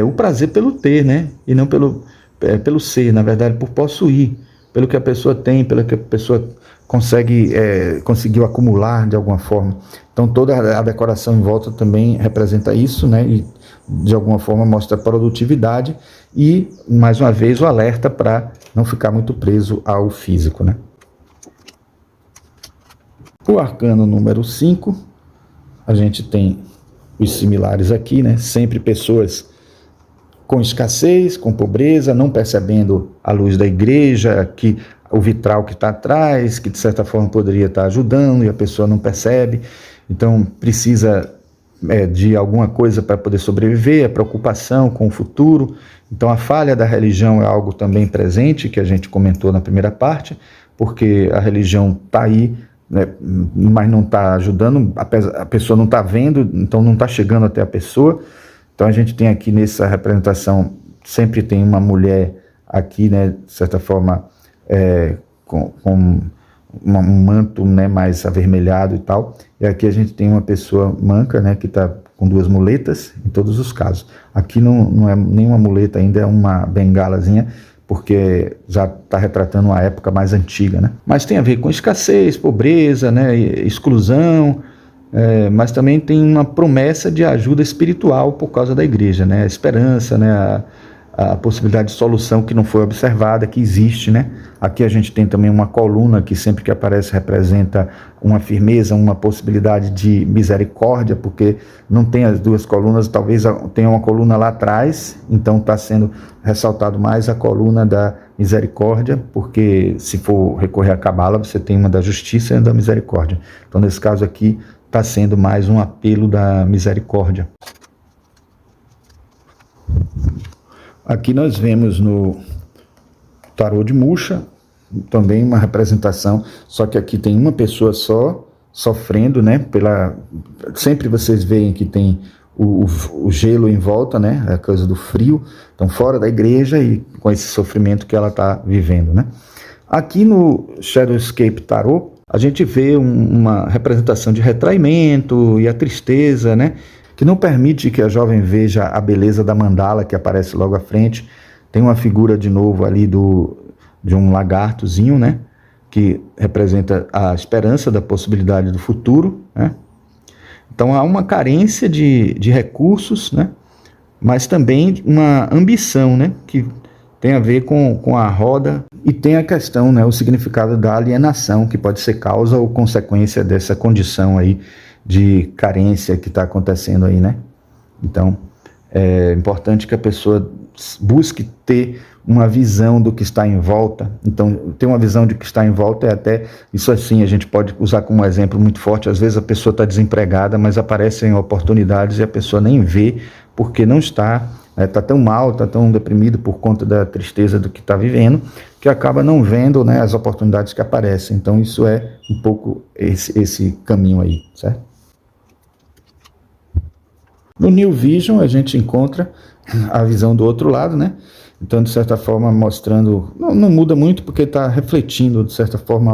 o prazer pelo ter, né? E não pelo ser, na verdade, por possuir, pelo que a pessoa tem, pelo que a pessoa conseguiu acumular de alguma forma. Então toda a decoração em volta também representa isso, né? E de alguma forma mostra a produtividade e, mais uma vez, o alerta para não ficar muito preso ao físico, né? O arcano número 5, a gente tem os similares aqui, né? Sempre pessoas com escassez, com pobreza, não percebendo a luz da igreja, que o vitral que está atrás, que de certa forma poderia estar ajudando e a pessoa não percebe. Então precisa de alguma coisa para poder sobreviver, a preocupação com o futuro. Então a falha da religião é algo também presente, que a gente comentou na primeira parte, porque a religião está aí, né, mas não está ajudando, a pessoa não está vendo, então não está chegando até a pessoa. Então a gente tem aqui nessa representação, sempre tem uma mulher aqui, né, de certa forma, com um manto, né, mais avermelhado e tal. E aqui a gente tem uma pessoa manca, né, que está com duas muletas, em todos os casos. Aqui não é nenhuma muleta ainda, é uma bengalazinha, porque já está retratando uma época mais antiga, né? Mas tem a ver com escassez, pobreza, né, exclusão, mas também tem uma promessa de ajuda espiritual por causa da igreja, né? A esperança, né? A possibilidade de solução que não foi observada, que existe, né? Aqui a gente tem também uma coluna que sempre que aparece representa uma firmeza, uma possibilidade de misericórdia, porque não tem as duas colunas, talvez tenha uma coluna lá atrás, então está sendo ressaltado mais a coluna da misericórdia, porque se for recorrer à cabala, você tem uma da justiça e uma da misericórdia. Então nesse caso aqui está sendo mais um apelo da misericórdia. Aqui nós vemos no tarô de Musha também uma representação, só que aqui tem uma pessoa só sofrendo, né? Sempre vocês veem que tem o gelo em volta, né? A coisa do frio, então fora da igreja e com esse sofrimento que ela está vivendo, né? Aqui no Shadowscape Tarot a gente vê uma representação de retraimento e a tristeza, né? Que não permite que a jovem veja a beleza da mandala que aparece logo à frente. Tem uma figura de novo ali de um lagartozinho, né? Que representa a esperança da possibilidade do futuro, né? Então há uma carência de recursos, né? Mas também uma ambição, né? Que tem a ver com a roda e tem a questão, né? O significado da alienação, que pode ser causa ou consequência dessa condição aí de carência que está acontecendo aí, né? Então, é importante que a pessoa busque ter uma visão do que está em volta. Então, ter uma visão de que está em volta é até, isso assim, a gente pode usar como um exemplo muito forte. Às vezes a pessoa está desempregada, mas aparecem oportunidades e a pessoa nem vê, porque não está tão mal, está tão deprimido por conta da tristeza do que está vivendo, que acaba não vendo, né, as oportunidades que aparecem. Então, isso é um pouco esse caminho aí, certo? No New Vision a gente encontra a visão do outro lado, né? Então, de certa forma, mostrando... Não muda muito porque está refletindo, de certa forma,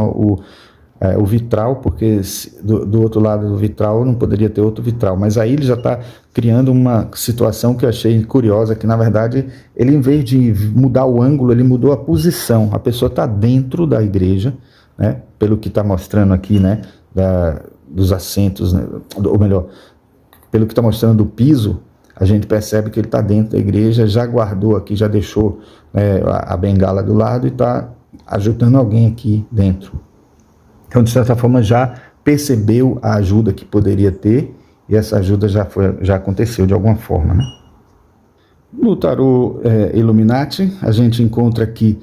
o vitral, porque do outro lado do vitral não poderia ter outro vitral, mas aí ele já está criando uma situação que eu achei curiosa, que na verdade ele, em vez de mudar o ângulo, ele mudou a posição. A pessoa está dentro da igreja, né, pelo que está mostrando aqui, né, dos assentos, né, ou melhor, pelo que está mostrando do piso, a gente percebe que ele está dentro da igreja, já guardou aqui, já deixou a bengala do lado e está ajudando alguém aqui dentro. Então, de certa forma, já percebeu a ajuda que poderia ter, e essa ajuda já aconteceu de alguma forma, né? No tarô Illuminati, a gente encontra aqui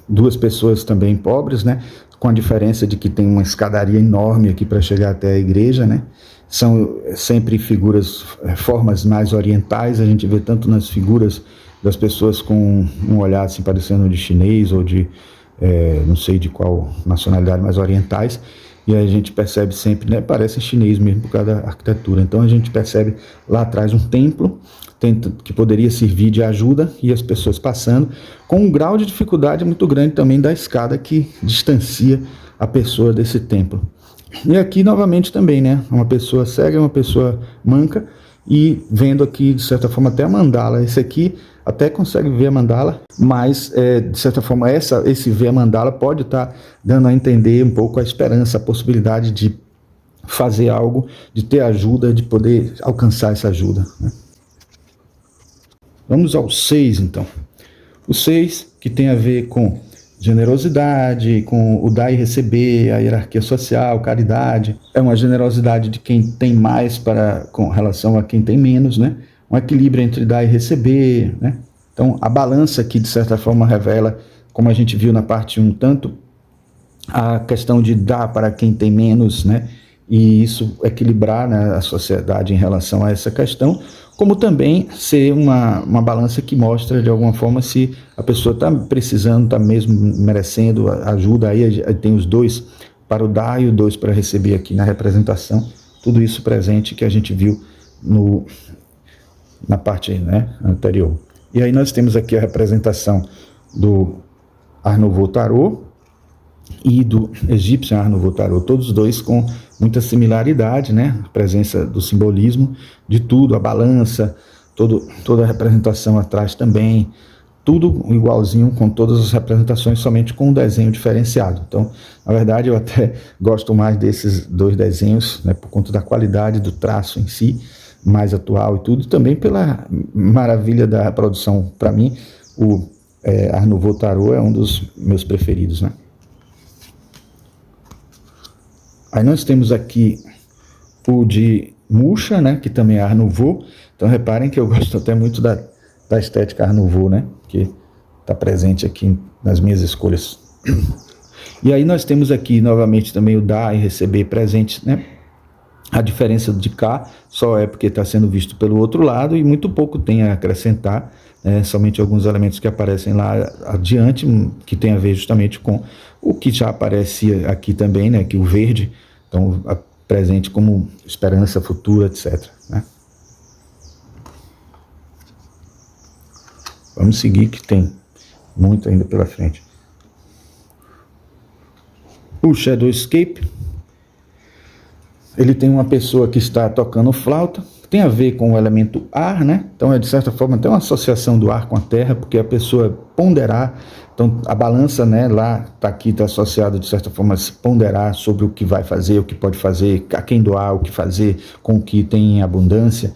duas pessoas também pobres, né? Com a diferença de que tem uma escadaria enorme aqui para chegar até a igreja, né? São sempre figuras, formas mais orientais, a gente vê tanto nas figuras das pessoas com um olhar assim parecendo de chinês ou de não sei de qual nacionalidade, mas orientais, e a gente percebe sempre, né, parece chinês mesmo por causa da arquitetura. Então a gente percebe lá atrás um templo que poderia servir de ajuda e as pessoas passando, com um grau de dificuldade muito grande também da escada que distancia a pessoa desse templo. E aqui novamente também, né, uma pessoa cega, uma pessoa manca, e vendo aqui de certa forma até a mandala. Esse aqui até consegue ver a mandala, mas de certa forma esse ver a mandala pode estar dando a entender um pouco a esperança, a possibilidade de fazer algo, de ter ajuda, de poder alcançar essa ajuda, né? Vamos ao 6 então. O 6, que tem a ver com generosidade, com o dar e receber, a hierarquia social, caridade. É uma generosidade de quem tem mais com relação a quem tem menos, né? Um equilíbrio entre dar e receber, né? Então, a balança aqui, de certa forma, revela, como a gente viu na parte 1, tanto a questão de dar para quem tem menos, né? E isso equilibrar, né, a sociedade em relação a essa questão, como também ser uma balança que mostra, de alguma forma, se a pessoa está precisando, está mesmo merecendo ajuda. Aí tem os dois para o dar e os dois para receber aqui na representação. Tudo isso presente que a gente viu na parte, né, anterior. E aí nós temos aqui a representação do Art Nouveau Tarot e do Egípcio Art Nouveau Tarot, todos dois com muita similaridade, né? A presença do simbolismo de tudo, a balança, toda a representação atrás também, tudo igualzinho com todas as representações, somente com um desenho diferenciado. Então, na verdade, eu até gosto mais desses dois desenhos, né, por conta da qualidade do traço em si, mais atual e tudo, também pela maravilha da produção. Para mim, o Art Nouveau Tarot é um dos meus preferidos, né? Aí nós temos aqui o de Muxa, né, que também é Art Nouveau. Então reparem que eu gosto até muito da estética Art Nouveau, né, que está presente aqui nas minhas escolhas. E aí nós temos aqui novamente também o dar e receber presente, né? A diferença de cá só é porque está sendo visto pelo outro lado e muito pouco tem a acrescentar, né? Somente alguns elementos que aparecem lá adiante, que tem a ver justamente com o que já aparecia aqui também, né? Que o verde, então presente como esperança futura, etc, né? Vamos seguir que tem muito ainda pela frente. O Shadowscape, ele tem uma pessoa que está tocando flauta, tem a ver com o elemento ar, né? Então é de certa forma até uma associação do ar com a terra, porque a pessoa ponderar, então a balança, né, lá aqui está associado de certa forma a se ponderar sobre o que vai fazer, o que pode fazer, a quem doar, o que fazer com o que tem em abundância,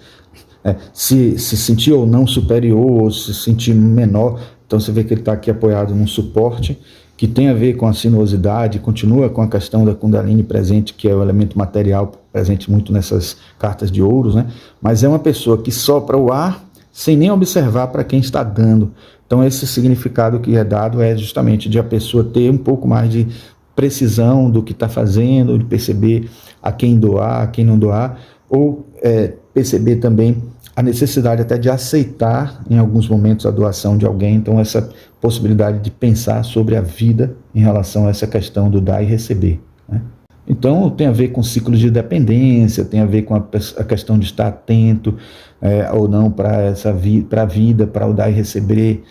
se sentir ou não superior, ou se sentir menor. Então você vê que ele está aqui apoiado num suporte que tem a ver com a sinuosidade, continua com a questão da Kundalini presente, que é o elemento material presente muito nessas cartas de ouros, né? Mas é uma pessoa que sopra o ar sem nem observar para quem está dando. Então esse significado que é dado é justamente de a pessoa ter um pouco mais de precisão do que está fazendo, de perceber a quem doar, a quem não doar, ou perceber também a necessidade até de aceitar em alguns momentos a doação de alguém. Então essa possibilidade de pensar sobre a vida em relação a essa questão do dar e receber, né? Então tem a ver com ciclos de dependência, tem a ver com a questão de estar atento ou não para a vida, para o dar e receber.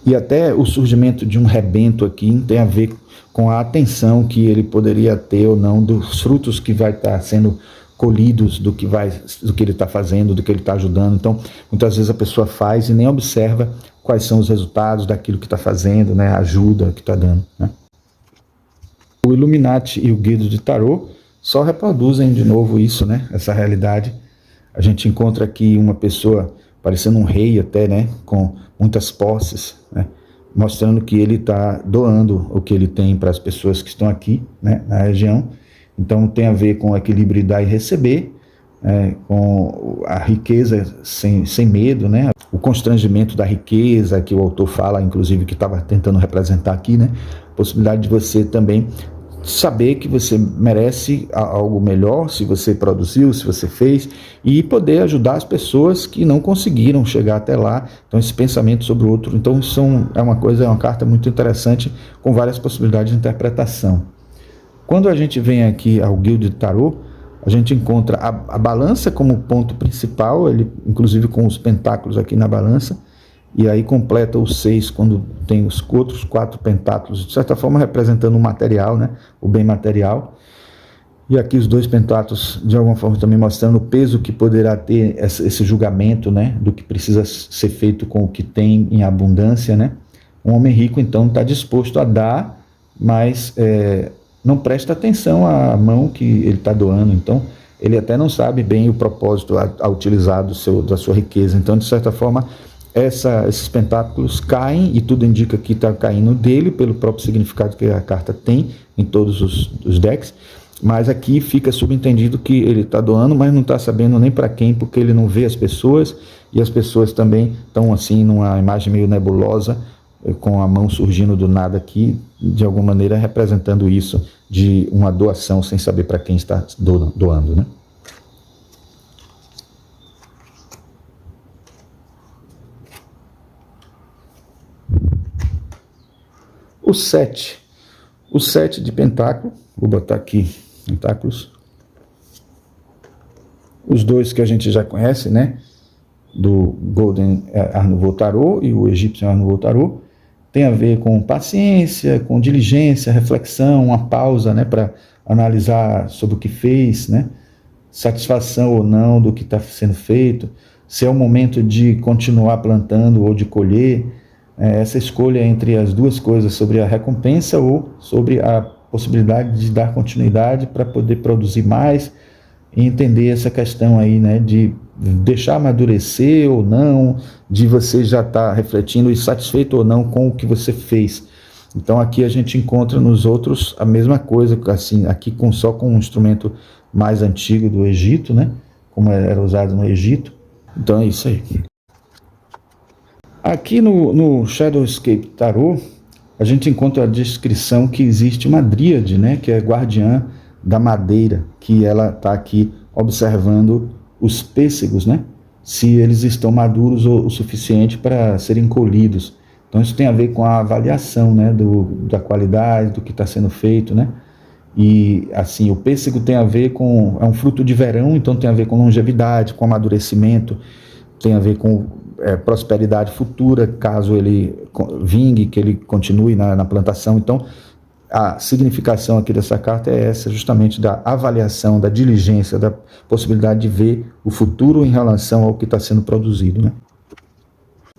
E até o surgimento de um rebento aqui tem a ver com a atenção que ele poderia ter ou não dos frutos que vai estar sendo colhidos do que ele está fazendo, do que ele está ajudando. Então, muitas vezes a pessoa faz e nem observa quais são os resultados daquilo que está fazendo, né, a ajuda que está dando, né? O Illuminati e o Guido de Tarot só reproduzem de novo isso, né, essa realidade. A gente encontra aqui uma pessoa parecendo um rei até, né, com muitas posses, né, mostrando que ele está doando o que ele tem para as pessoas que estão aqui, né, na região. Então tem a ver com o equilíbrio de dar e receber, com a riqueza sem medo, né, o constrangimento da riqueza que o autor fala, inclusive, que estava tentando representar aqui, né, a possibilidade de você também saber que você merece algo melhor, se você produziu, se você fez, e poder ajudar as pessoas que não conseguiram chegar até lá. Então esse pensamento sobre o outro, então é uma carta muito interessante, com várias possibilidades de interpretação. Quando a gente vem aqui ao Guido de Tarot, a gente encontra a balança como ponto principal, ele inclusive com os pentáculos aqui na balança, e aí completa os 6 quando tem os outros 4 pentáculos, de certa forma representando o material, né, o bem material. E aqui os 2 pentáculos, de alguma forma, também mostrando o peso que poderá ter esse julgamento, né, do que precisa ser feito com o que tem em abundância, né. Um homem rico, então, está disposto a dar, mas não presta atenção à mão que ele está doando. Então, ele até não sabe bem o propósito a utilizar da sua riqueza. Então, de certa forma, esses pentáculos caem, e tudo indica que está caindo dele, pelo próprio significado que a carta tem em todos os decks, mas aqui fica subentendido que ele está doando, mas não está sabendo nem para quem, porque ele não vê as pessoas, e as pessoas também estão assim numa imagem meio nebulosa, com a mão surgindo do nada aqui, de alguma maneira representando isso, de uma doação sem saber para quem está doando, né? O 7 de pentáculo, vou botar aqui pentáculos, os 2 que a gente já conhece, né, do Golden Art Nouveau Tarot e o Egyptian Art Nouveau Tarot, tem a ver com paciência, com diligência, reflexão, uma pausa, né, para analisar sobre o que fez, né, satisfação ou não do que está sendo feito, se é o momento de continuar plantando ou de colher, essa escolha entre as duas coisas, sobre a recompensa ou sobre a possibilidade de dar continuidade para poder produzir mais, e entender essa questão aí, né, de deixar amadurecer ou não, de você já estar refletindo e satisfeito ou não com o que você fez. Então aqui a gente encontra nos outros a mesma coisa, assim, aqui só com um instrumento mais antigo do Egito, né, como era usado no Egito. Então é isso aí. Aqui no Shadowscape Tarot, a gente encontra a descrição que existe uma dríade, né, que é guardiã da madeira, que ela está aqui observando os pêssegos, né, se eles estão maduros o suficiente para serem colhidos. Então isso tem a ver com a avaliação, né, da qualidade, do que está sendo feito, né. E assim, o pêssego tem a ver com, é um fruto de verão, então tem a ver com longevidade, com amadurecimento, tem a ver com prosperidade futura, caso ele vingue, que ele continue na plantação. Então, a significação aqui dessa carta é essa, justamente da avaliação, da diligência, da possibilidade de ver o futuro em relação ao que está sendo produzido, né?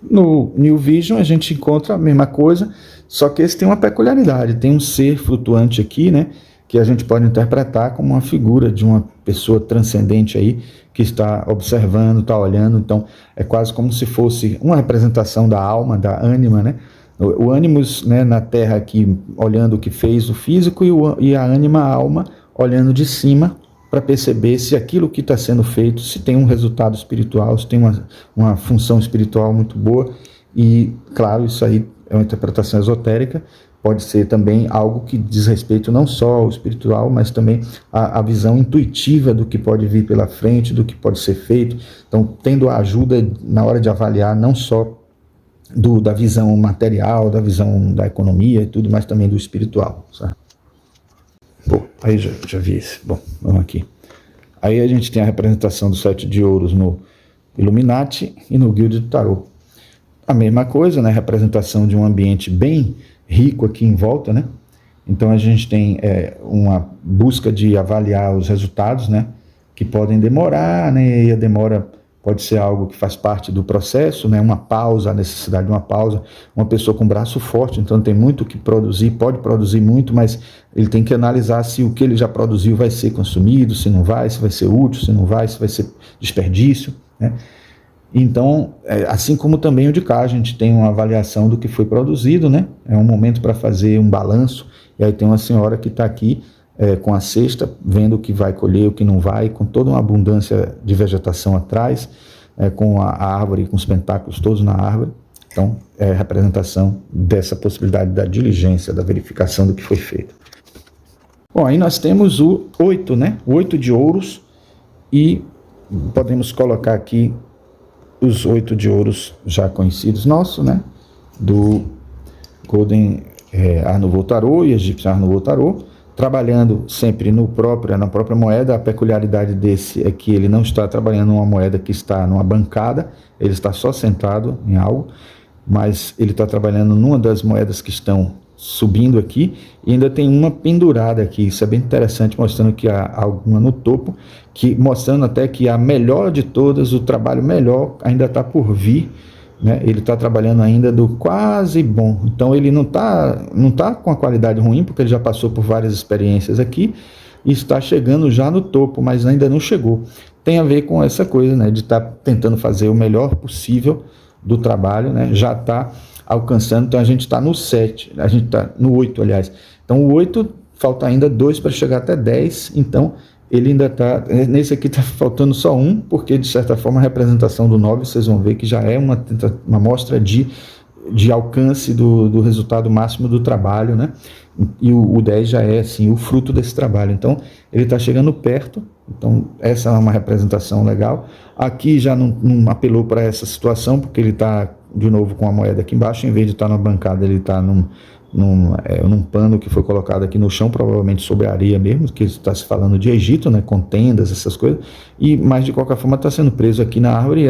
No New Vision a gente encontra a mesma coisa, só que esse tem uma peculiaridade, tem um ser flutuante aqui, né, que a gente pode interpretar como uma figura de uma pessoa transcendente aí, que está observando, está olhando. Então é quase como se fosse uma representação da alma, da ânima, né? O ânimos, né, na Terra aqui, olhando o que fez o físico, e a ânima, a alma, olhando de cima para perceber se aquilo que está sendo feito, se tem um resultado espiritual, se tem uma função espiritual muito boa. E claro, isso aí é uma interpretação esotérica, pode ser também algo que diz respeito não só ao espiritual, mas também à visão intuitiva do que pode vir pela frente, do que pode ser feito. Então, tendo a ajuda na hora de avaliar, não só da visão material, da visão da economia e tudo, mas também do espiritual, sabe? Bom, Aí já vi esse. Bom, vamos aqui. Aí a gente tem a representação do 7 de ouros no Illuminati e no Guild do Tarot. A mesma coisa, né? Representação de um ambiente bem rico aqui em volta, né? Então a gente tem uma busca de avaliar os resultados, né? Que podem demorar, né? E a demora pode ser algo que faz parte do processo, né? Uma pausa, a necessidade de uma pausa. Uma pessoa com braço forte, então tem muito o que produzir, pode produzir muito, mas ele tem que analisar se o que ele já produziu vai ser consumido, se não vai, se vai ser útil, se não vai, se vai ser desperdício, né? Então, assim como também o de cá, a gente tem uma avaliação do que foi produzido, né? É um momento para fazer um balanço, e aí tem uma senhora que está aqui com a cesta, vendo o que vai colher, o que não vai, com toda uma abundância de vegetação atrás, com a árvore, com os pentáculos todos na árvore. Então, é a representação dessa possibilidade da diligência, da verificação do que foi feito. Bom, aí nós temos o 8, né? O 8 de ouros, e podemos colocar aqui os 8 de ouros já conhecidos nossos, né? Do Golden Art Nouveau Tarot e Egyptian Art Nouveau Tarot, trabalhando sempre na própria moeda. A peculiaridade desse é que ele não está trabalhando numa moeda que está numa bancada, ele está só sentado em algo, mas ele está trabalhando numa das moedas que estão subindo aqui, e ainda tem uma pendurada aqui. Isso é bem interessante, mostrando que há alguma no topo, mostrando até que a melhor de todas, o trabalho melhor ainda está por vir, né? Ele está trabalhando ainda do quase bom, então ele não tá com a qualidade ruim, porque ele já passou por várias experiências aqui e está chegando já no topo, mas ainda não chegou. Tem a ver com essa coisa, né, de estar tentando fazer o melhor possível do trabalho, né? Já está alcançando. Então a gente está no 7, a gente está no 8, aliás. Então o 8, falta ainda 2 para chegar até 10, então ele ainda está, nesse aqui está faltando só 1, porque de certa forma a representação do 9, vocês vão ver que já é uma mostra de alcance do resultado máximo do trabalho, né? E o 10 já é assim o fruto desse trabalho. Então ele está chegando perto. Então essa é uma representação legal. Aqui já não apelou para essa situação, porque ele está de novo com a moeda aqui embaixo, em vez de estar na bancada, ele está num pano que foi colocado aqui no chão, provavelmente sobre a areia mesmo, que está se falando de Egito, né, com tendas, essas coisas, mas de qualquer forma está sendo preso aqui na árvore, e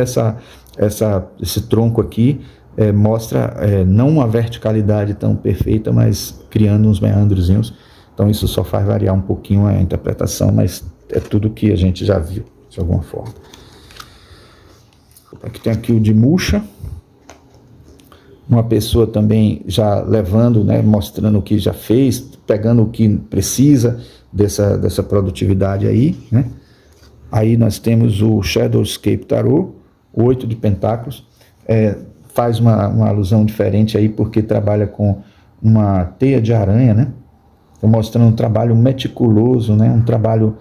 esse tronco aqui mostra não uma verticalidade tão perfeita, mas criando uns meandrozinhos. Então isso só faz variar um pouquinho a interpretação, mas é tudo que a gente já viu, de alguma forma. Aqui tem aqui o de Muxa, uma pessoa também já levando, né, mostrando o que já fez, pegando o que precisa dessa produtividade aí, né? Aí nós temos o Shadowscape Tarot, o 8 de Pentáculos, faz uma alusão diferente aí, porque trabalha com uma teia de aranha, né? Então, mostrando um trabalho meticuloso, né? Um trabalho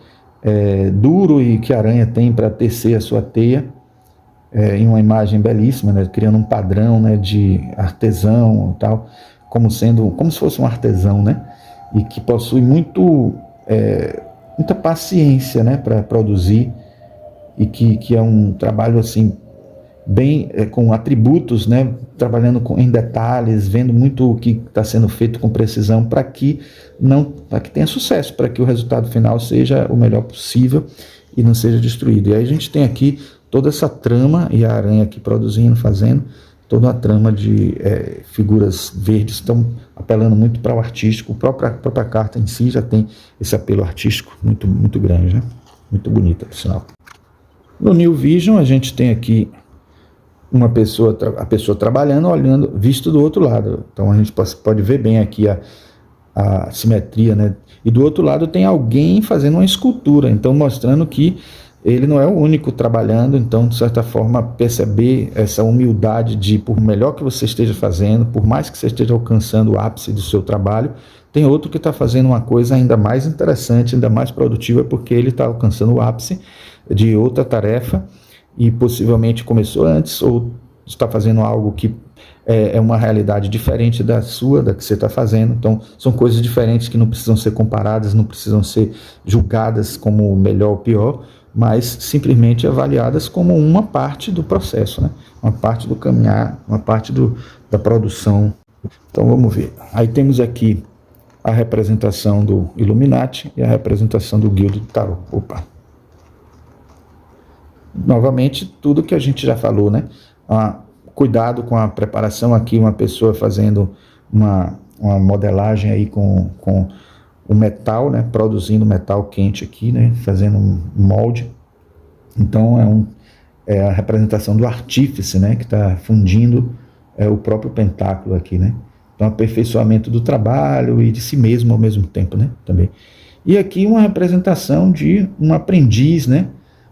duro, e que a aranha tem para tecer a sua teia, em uma imagem belíssima, né? Criando um padrão, né, de artesão e tal, como se fosse um artesão, né? E que possui muita paciência, né, para produzir, e que é um trabalho assim bem com atributos, né, trabalhando em detalhes, vendo muito o que está sendo feito com precisão, para que tenha sucesso, para que o resultado final seja o melhor possível e não seja destruído. E aí a gente tem aqui toda essa trama, e a aranha aqui produzindo, fazendo toda uma trama de figuras verdes, estão apelando muito para o artístico. A própria carta em si já tem esse apelo artístico muito, muito grande, né? Muito bonita, por sinal. No New Vision a gente tem aqui a pessoa trabalhando, olhando, visto do outro lado. Então a gente pode ver bem aqui a simetria, né? E do outro lado tem alguém fazendo uma escultura, então mostrando que ele não é o único trabalhando. Então, de certa forma, perceber essa humildade de, por melhor que você esteja fazendo, por mais que você esteja alcançando o ápice do seu trabalho, tem outro que está fazendo uma coisa ainda mais interessante, ainda mais produtiva, porque ele está alcançando o ápice de outra tarefa, e possivelmente começou antes, ou está fazendo algo que é uma realidade diferente da que você está fazendo. Então, são coisas diferentes que não precisam ser comparadas, não precisam ser julgadas como melhor ou pior, mas simplesmente avaliadas como uma parte do processo, né? Uma parte do caminhar, uma parte da produção. Então vamos ver. Aí temos aqui a representação do Illuminati e a representação do Guildo do Tarot. Novamente, tudo que a gente já falou, né? Cuidado com a preparação aqui, uma pessoa fazendo uma modelagem aí com o metal, né? Produzindo metal quente aqui, né? Fazendo um molde. Então é a representação do artífice, né? Que está fundindo o próprio pentáculo aqui, né? Então, aperfeiçoamento do trabalho e de si mesmo ao mesmo tempo, né? Também. E aqui uma representação de um aprendiz, né?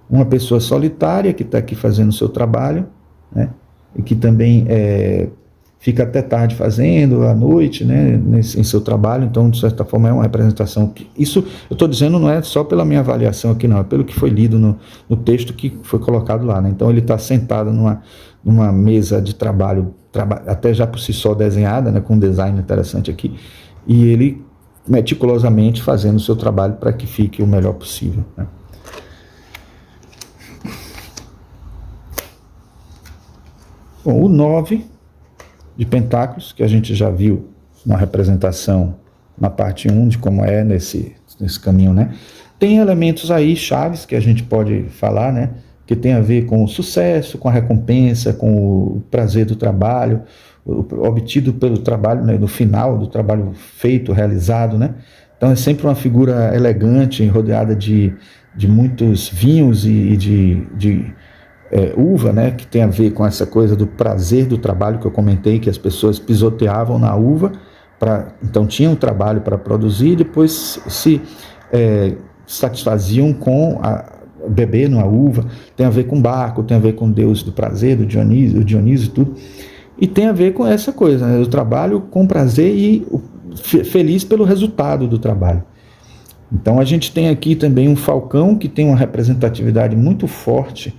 Uma pessoa solitária que está aqui fazendo o seu trabalho, né? E que também fica até tarde fazendo, à noite, né? Em seu trabalho. Então, de certa forma, é uma representação que... Isso, eu estou dizendo, não é só pela minha avaliação aqui, não. É pelo que foi lido no texto que foi colocado lá, né? Então, ele está sentado numa mesa de trabalho, até já por si só desenhada, né, com um design interessante aqui, e ele meticulosamente fazendo o seu trabalho para que fique o melhor possível, né. Bom, o 9 de pentáculos, que a gente já viu uma representação na parte 1 de como é nesse caminho, né, tem elementos aí chaves que a gente pode falar, né, que tem a ver com o sucesso, com a recompensa, com o prazer do trabalho, obtido pelo trabalho, né, no final do trabalho feito, realizado, né? Então é sempre uma figura elegante, rodeada de muitos vinhos e de uva, né, que tem a ver com essa coisa do prazer do trabalho que eu comentei, que as pessoas pisoteavam na uva, então tinham trabalho para produzir, e depois se satisfaziam com beber numa uva. Tem a ver com Baco, tem a ver com o deus do prazer, do Dionísio e tudo, e tem a ver com essa coisa, né, do trabalho com prazer e feliz pelo resultado do trabalho. Então a gente tem aqui também um falcão que tem uma representatividade muito forte,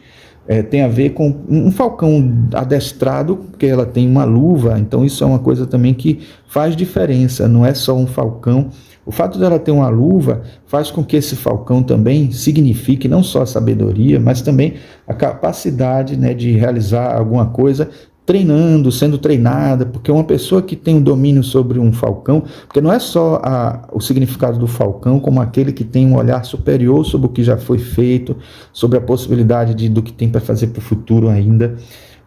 tem a ver com um falcão adestrado, porque ela tem uma luva, então isso é uma coisa também que faz diferença, não é só um falcão. O fato dela ter uma luva faz com que esse falcão também signifique não só a sabedoria, mas também a capacidade, né, de realizar alguma coisa treinando, sendo treinada, porque uma pessoa que tem um domínio sobre um falcão, porque não é só o significado do falcão como aquele que tem um olhar superior sobre o que já foi feito, sobre a possibilidade do que tem para fazer para o futuro ainda,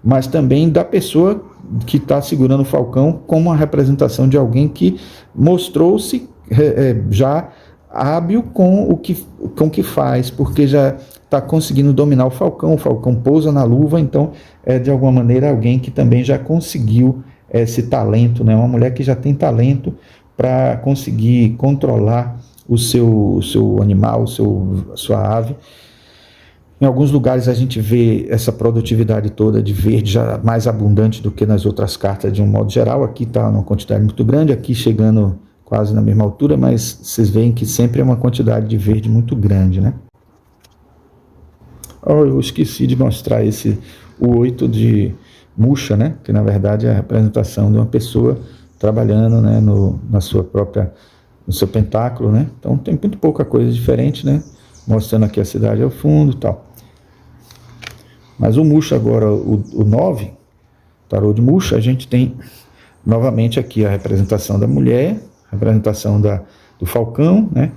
mas também da pessoa que está segurando o falcão como uma representação de alguém que mostrou-se já hábil com o que faz, porque já está conseguindo dominar o falcão pousa na luva, então é de alguma maneira alguém que também já conseguiu esse talento, né? Uma mulher que já tem talento para conseguir controlar o seu animal, sua ave. Em alguns lugares a gente vê essa produtividade toda de verde já mais abundante do que nas outras cartas de um modo geral. Aqui está numa quantidade muito grande, aqui chegando quase na mesma altura, mas vocês veem que sempre é uma quantidade de verde muito grande, né? Eu esqueci de mostrar o 8 de Musha, né? Que na verdade é a representação de uma pessoa trabalhando, né, no seu pentáculo, né? Então tem muito pouca coisa diferente, né? Mostrando aqui a cidade ao fundo e tal. Mas o Musha agora, o 9, tarô de Musha, a gente tem novamente aqui a representação da mulher, a representação do falcão, né?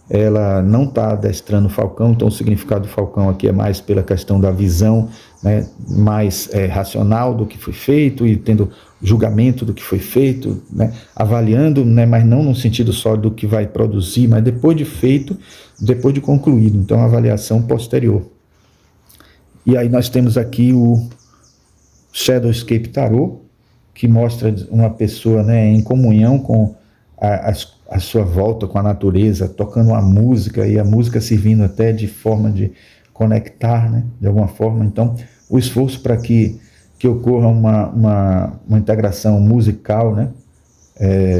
Ela não está adestrando o falcão, então o significado do falcão aqui é mais pela questão da visão, né, mais racional do que foi feito e tendo julgamento do que foi feito, né, avaliando, né, mas não no sentido só do que vai produzir, mas depois de feito, depois de concluído, então a avaliação posterior. E aí nós temos aqui o Shadowscape Tarot, que mostra uma pessoa, né, em comunhão com a sua volta com a natureza, tocando uma música, e a música servindo até de forma de conectar, né, de alguma forma. Então, o esforço para que ocorra uma integração musical, né,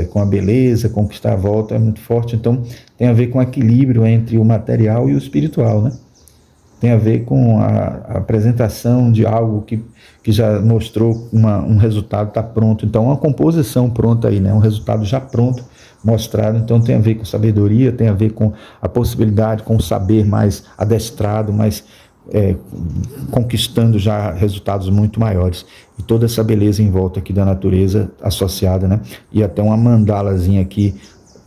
com a beleza, conquistar a volta é muito forte. Então, tem a ver com o equilíbrio entre o material e o espiritual, né? Tem a ver com a apresentação de algo que já mostrou um resultado, está pronto. Então, uma composição pronta aí, né? Um resultado já pronto, mostrado. Então, tem a ver com sabedoria, tem a ver com a possibilidade, com o saber mais adestrado, mais conquistando já resultados muito maiores. E toda essa beleza em volta aqui da natureza associada, né? E até uma mandalazinha aqui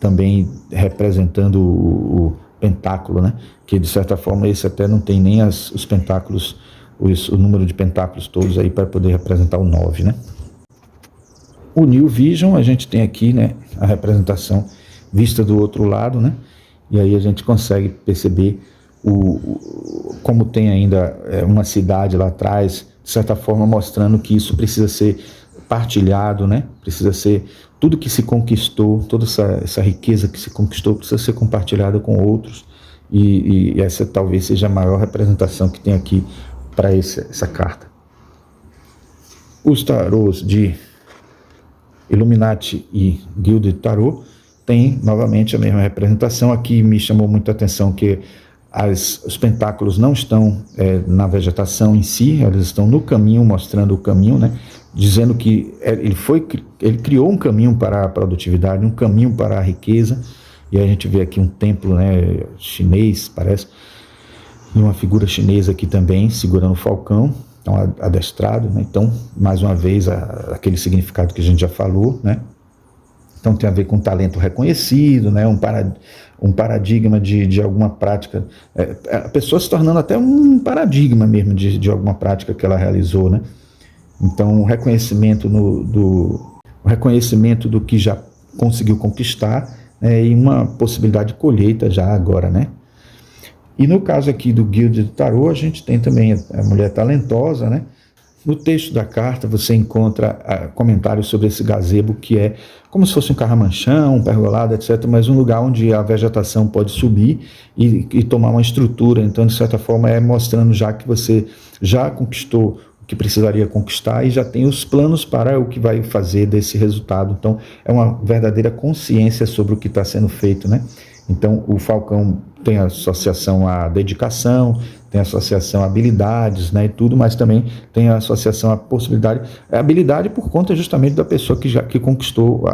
também representando o pentáculo, né? Que de certa forma esse até não tem nem os pentáculos, o número de pentáculos todos aí para poder representar o 9, né? O New Vision, a gente tem aqui, né, a representação vista do outro lado, né? E aí a gente consegue perceber como tem ainda uma cidade lá atrás, de certa forma mostrando que isso precisa ser partilhado, né? Precisa ser tudo que se conquistou, toda essa riqueza que se conquistou precisa ser compartilhada com outros, e essa talvez seja a maior representação que tem aqui para essa carta. Os tarôs de Illuminati e Gilded Tarot tem novamente a mesma representação. Aqui me chamou muita atenção que os pentáculos não estão na vegetação em si, eles estão no caminho, mostrando o caminho, né? Dizendo que ele criou um caminho para a produtividade, um caminho para a riqueza. E a gente vê aqui um templo, né, chinês, parece, e uma figura chinesa aqui também segurando o falcão, então adestrado, né? Então, mais uma vez, aquele significado que a gente já falou, né? Então tem a ver com talento reconhecido, né? Um paradigma de alguma prática, a pessoa se tornando até um paradigma mesmo de alguma prática que ela realizou, né? Então o reconhecimento do que já conseguiu conquistar, e uma possibilidade de colheita já agora, né? E no caso aqui do Gilded Tarot, a gente tem também a mulher talentosa, né? No texto da carta você encontra comentários sobre esse gazebo, que é como se fosse um carramanchão, um pergolado, etc., mas um lugar onde a vegetação pode subir e tomar uma estrutura. Então, de certa forma, mostrando já que você já conquistou o que precisaria conquistar e já tem os planos para o que vai fazer desse resultado. Então, é uma verdadeira consciência sobre o que está sendo feito, né? Então, o falcão tem associação à dedicação, tem associação a habilidades, né, e tudo, mas também tem a associação à possibilidade, a habilidade por conta justamente da pessoa que conquistou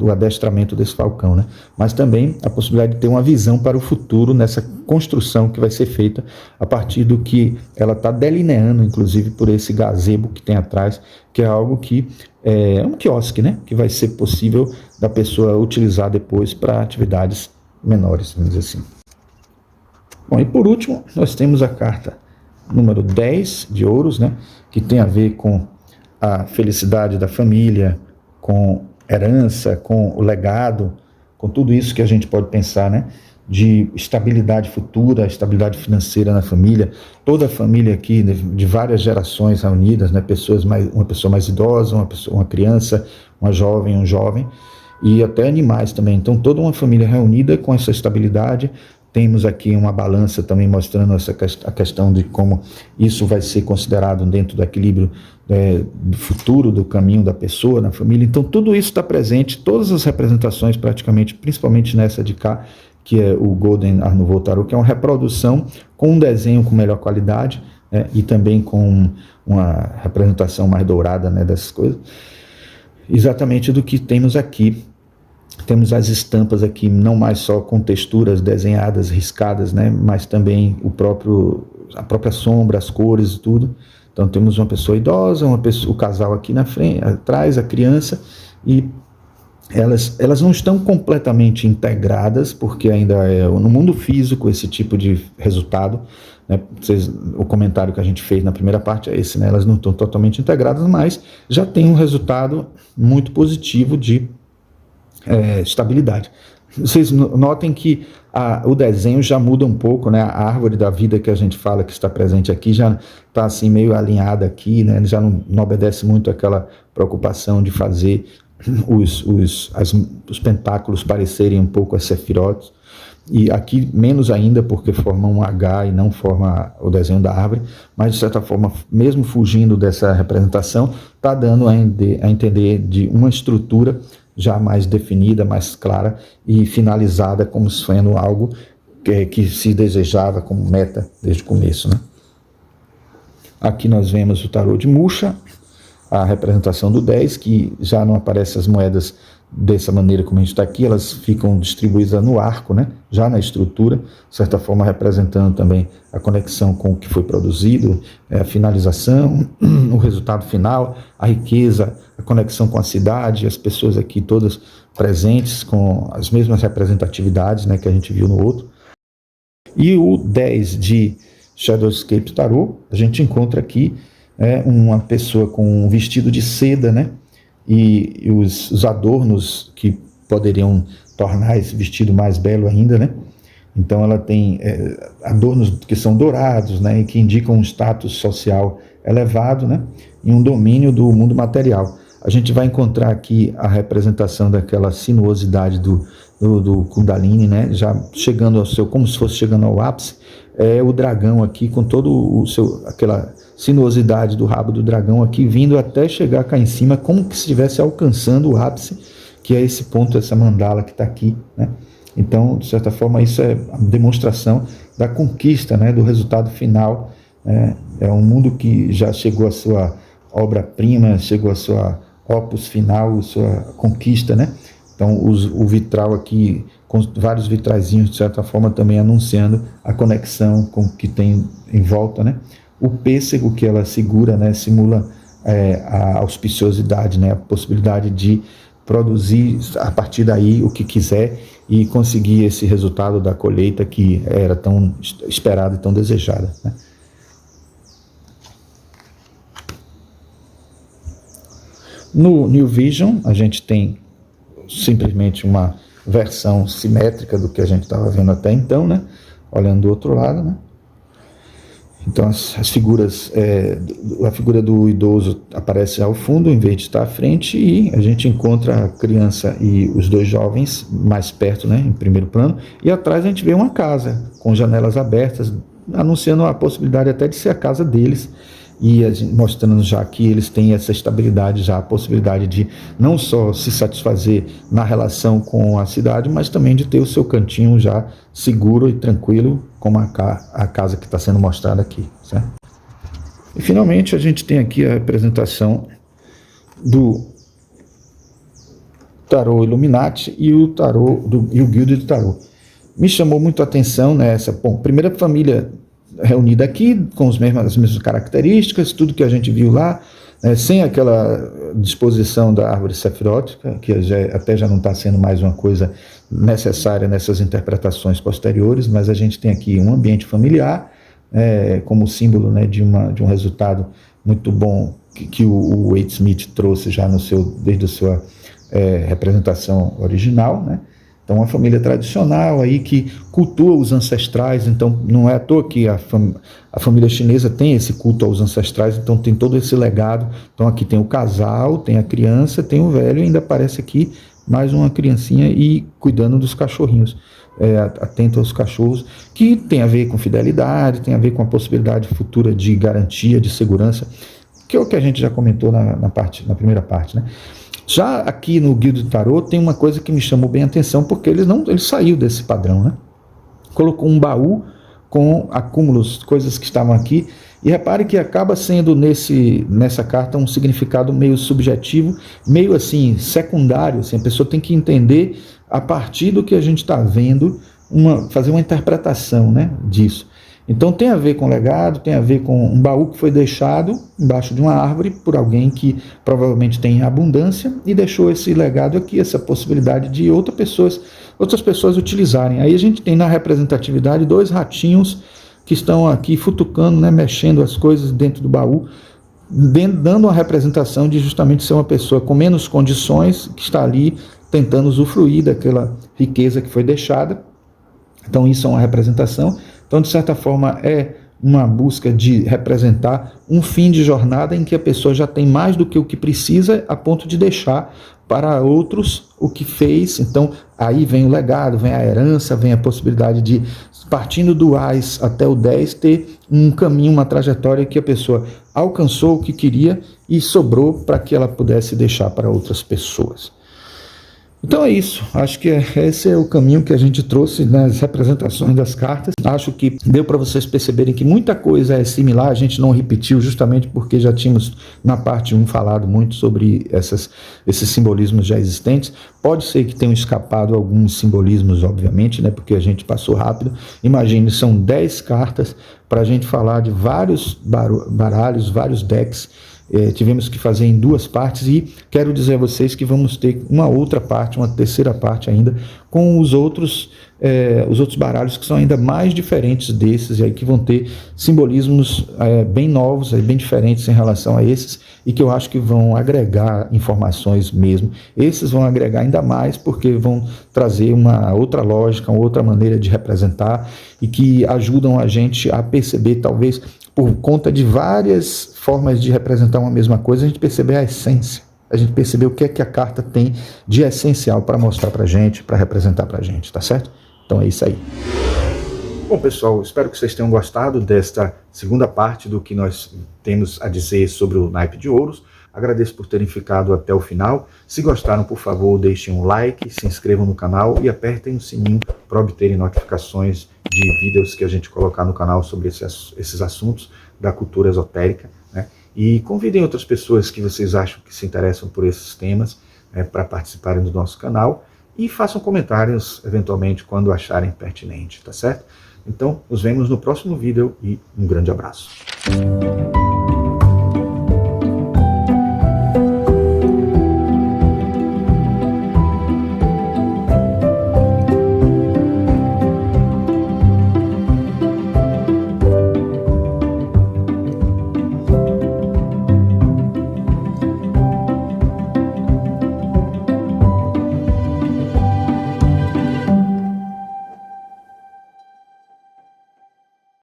o adestramento desse falcão, né, mas também a possibilidade de ter uma visão para o futuro nessa construção que vai ser feita a partir do que ela está delineando, inclusive por esse gazebo que tem atrás, que é algo que é um quiosque, né, que vai ser possível da pessoa utilizar depois para atividades menores, vamos dizer assim. Bom, e por último, nós temos a carta número 10 de ouros, né, que tem a ver com a felicidade da família, com herança, com o legado, com tudo isso que a gente pode pensar, né, de estabilidade futura, estabilidade financeira na família, toda a família aqui, de várias gerações reunidas, né, uma pessoa mais idosa, uma criança, uma jovem, um jovem, e até animais também. Então, toda uma família reunida com essa estabilidade. Temos aqui uma balança também mostrando a questão de como isso vai ser considerado dentro do equilíbrio do futuro, do caminho da pessoa, na família. Então, tudo isso está presente, todas as representações praticamente, principalmente nessa de cá, que é o Golden Art Nouveau Tarot, que é uma reprodução com um desenho com melhor qualidade, né, e também com uma representação mais dourada, né, dessas coisas, exatamente do que temos aqui. Temos as estampas aqui, não mais só com texturas desenhadas, riscadas, né, mas também a própria sombra, as cores e tudo. Então temos uma pessoa idosa, o casal aqui na frente, atrás, a criança, e elas não estão completamente integradas, porque ainda é no mundo físico esse tipo de resultado, né? O comentário que a gente fez na primeira parte é esse, né? Elas não estão totalmente integradas, mas já tem um resultado muito positivo de estabilidade. Vocês notem que o desenho já muda um pouco, né? A árvore da vida que a gente fala que está presente aqui já está assim meio alinhada aqui, né? Já não obedece muito àquela preocupação de fazer os pentáculos parecerem um pouco as sefirotes, e aqui menos ainda porque forma um H e não forma o desenho da árvore, mas de certa forma, mesmo fugindo dessa representação, está dando a entender de uma estrutura já mais definida, mais clara e finalizada, como sendo algo que se desejava como meta desde o começo, né? Aqui nós vemos o tarô de Musha, a representação do 10, que já não aparece as moedas dessa maneira como a gente está aqui, elas ficam distribuídas no arco, né? Já na estrutura, de certa forma representando também a conexão com o que foi produzido, a finalização, o resultado final, a riqueza, a conexão com a cidade, as pessoas aqui todas presentes com as mesmas representatividades, né, que a gente viu no outro. E o 10 de Shadowscape Tarot, a gente encontra aqui uma pessoa com um vestido de seda, né? E os adornos que poderiam tornar esse vestido mais belo ainda, né? Então ela tem adornos que são dourados, né? E que indicam um status social elevado, né? E um domínio do mundo material. A gente vai encontrar aqui a representação daquela sinuosidade do Kundalini, né? Já chegando ao seu, como se fosse chegando ao ápice, o dragão aqui com todo o seu, aquela sinuosidade do rabo do dragão aqui, vindo até chegar cá em cima, como que se estivesse alcançando o ápice, que é esse ponto, essa mandala que está aqui, né? Então, de certa forma, isso é a demonstração da conquista, né? Do resultado final. É um mundo que já chegou à sua obra-prima, chegou à sua opus final, à sua conquista, né? Então, o vitral aqui, com vários vitraizinhos, de certa forma, também anunciando a conexão com o que tem em volta, né? O pêssego que ela segura, né, simula a auspiciosidade, né, a possibilidade de produzir a partir daí o que quiser e conseguir esse resultado da colheita que era tão esperada e tão desejada, né? No New Vision, a gente tem simplesmente uma versão simétrica do que a gente estava vendo até então, né? Olhando do outro lado, né? Então as figuras, a figura do idoso aparece ao fundo em vez de estar à frente, e a gente encontra a criança e os dois jovens mais perto, né, em primeiro plano, e atrás a gente vê uma casa com janelas abertas, anunciando a possibilidade até de ser a casa deles, e mostrando já que eles têm essa estabilidade, já a possibilidade de não só se satisfazer na relação com a cidade, mas também de ter o seu cantinho já seguro e tranquilo, como a casa que está sendo mostrada aqui, certo? E finalmente a gente tem aqui a representação do Tarô Illuminati e o Tarô e o Guilda do Tarô. Me chamou muito a atenção nessa, primeira família reunida aqui, com as mesmas características, tudo que a gente viu lá, sem aquela disposição da árvore sefirótica, que até já não está sendo mais uma coisa necessária nessas interpretações posteriores, mas a gente tem aqui um ambiente familiar, como símbolo, né, de um resultado muito bom que o Wade Smith trouxe já desde a sua representação original, né? Então, uma família tradicional aí que cultua os ancestrais. Então não é à toa que a família chinesa tem esse culto aos ancestrais, então tem todo esse legado. Então aqui tem o casal, tem a criança, tem o velho, e ainda aparece aqui mais uma criancinha e cuidando dos cachorrinhos, atento aos cachorros, que tem a ver com fidelidade, tem a ver com a possibilidade futura de garantia, de segurança, que é o que a gente já comentou na primeira parte, né? Já aqui no Guilda do Tarot tem uma coisa que me chamou bem a atenção, porque ele saiu desse padrão, né? Colocou um baú com acúmulos, coisas que estavam aqui, e repare que acaba sendo nessa carta um significado meio subjetivo, meio assim, secundário, assim, a pessoa tem que entender a partir do que a gente está vendo, fazer uma interpretação, né, disso. Então tem a ver com legado, tem a ver com um baú que foi deixado embaixo de uma árvore por alguém que provavelmente tem abundância e deixou esse legado aqui, essa possibilidade de outras pessoas utilizarem. Aí a gente tem na representatividade dois ratinhos que estão aqui futucando, né, mexendo as coisas dentro do baú, dando uma representação de justamente ser uma pessoa com menos condições, que está ali tentando usufruir daquela riqueza que foi deixada. Então isso é uma representação. Então, de certa forma, é uma busca de representar um fim de jornada em que a pessoa já tem mais do que o que precisa, a ponto de deixar para outros o que fez. Então, aí vem o legado, vem a herança, vem a possibilidade de, partindo do AIS até o 10, ter um caminho, uma trajetória que a pessoa alcançou o que queria e sobrou para que ela pudesse deixar para outras pessoas. Então é isso, acho que esse é o caminho que a gente trouxe nas representações das cartas. Acho que deu para vocês perceberem que muita coisa é similar, a gente não repetiu justamente porque já tínhamos na parte 1 falado muito sobre esses simbolismos já existentes. Pode ser que tenham escapado alguns simbolismos, obviamente, né, porque a gente passou rápido. Imagine, são 10 cartas para a gente falar de vários baralhos, vários decks. Tivemos que fazer em 2 partes e quero dizer a vocês que vamos ter uma outra parte, uma terceira parte ainda, com os outros baralhos que são ainda mais diferentes desses, e aí que vão ter simbolismos bem novos, bem diferentes em relação a esses, e que eu acho que vão agregar informações mesmo. Esses vão agregar ainda mais porque vão trazer uma outra lógica, uma outra maneira de representar, e que ajudam a gente a perceber, talvez, por conta de várias formas de representar uma mesma coisa, a gente perceber a essência, a gente perceber o que é que a carta tem de essencial para mostrar para a gente, para representar para a gente, tá certo? Então é isso aí. Bom, pessoal, espero que vocês tenham gostado desta segunda parte do que nós temos a dizer sobre o naipe de ouros. Agradeço por terem ficado até o final. Se gostaram, por favor, deixem um like, se inscrevam no canal e apertem o sininho para obterem notificações de vídeos que a gente colocar no canal sobre esses assuntos da cultura esotérica, né? E convidem outras pessoas que vocês acham que se interessam por esses temas, para participarem do nosso canal, e façam comentários, eventualmente, quando acharem pertinente, tá certo? Então, nos vemos no próximo vídeo e um grande abraço.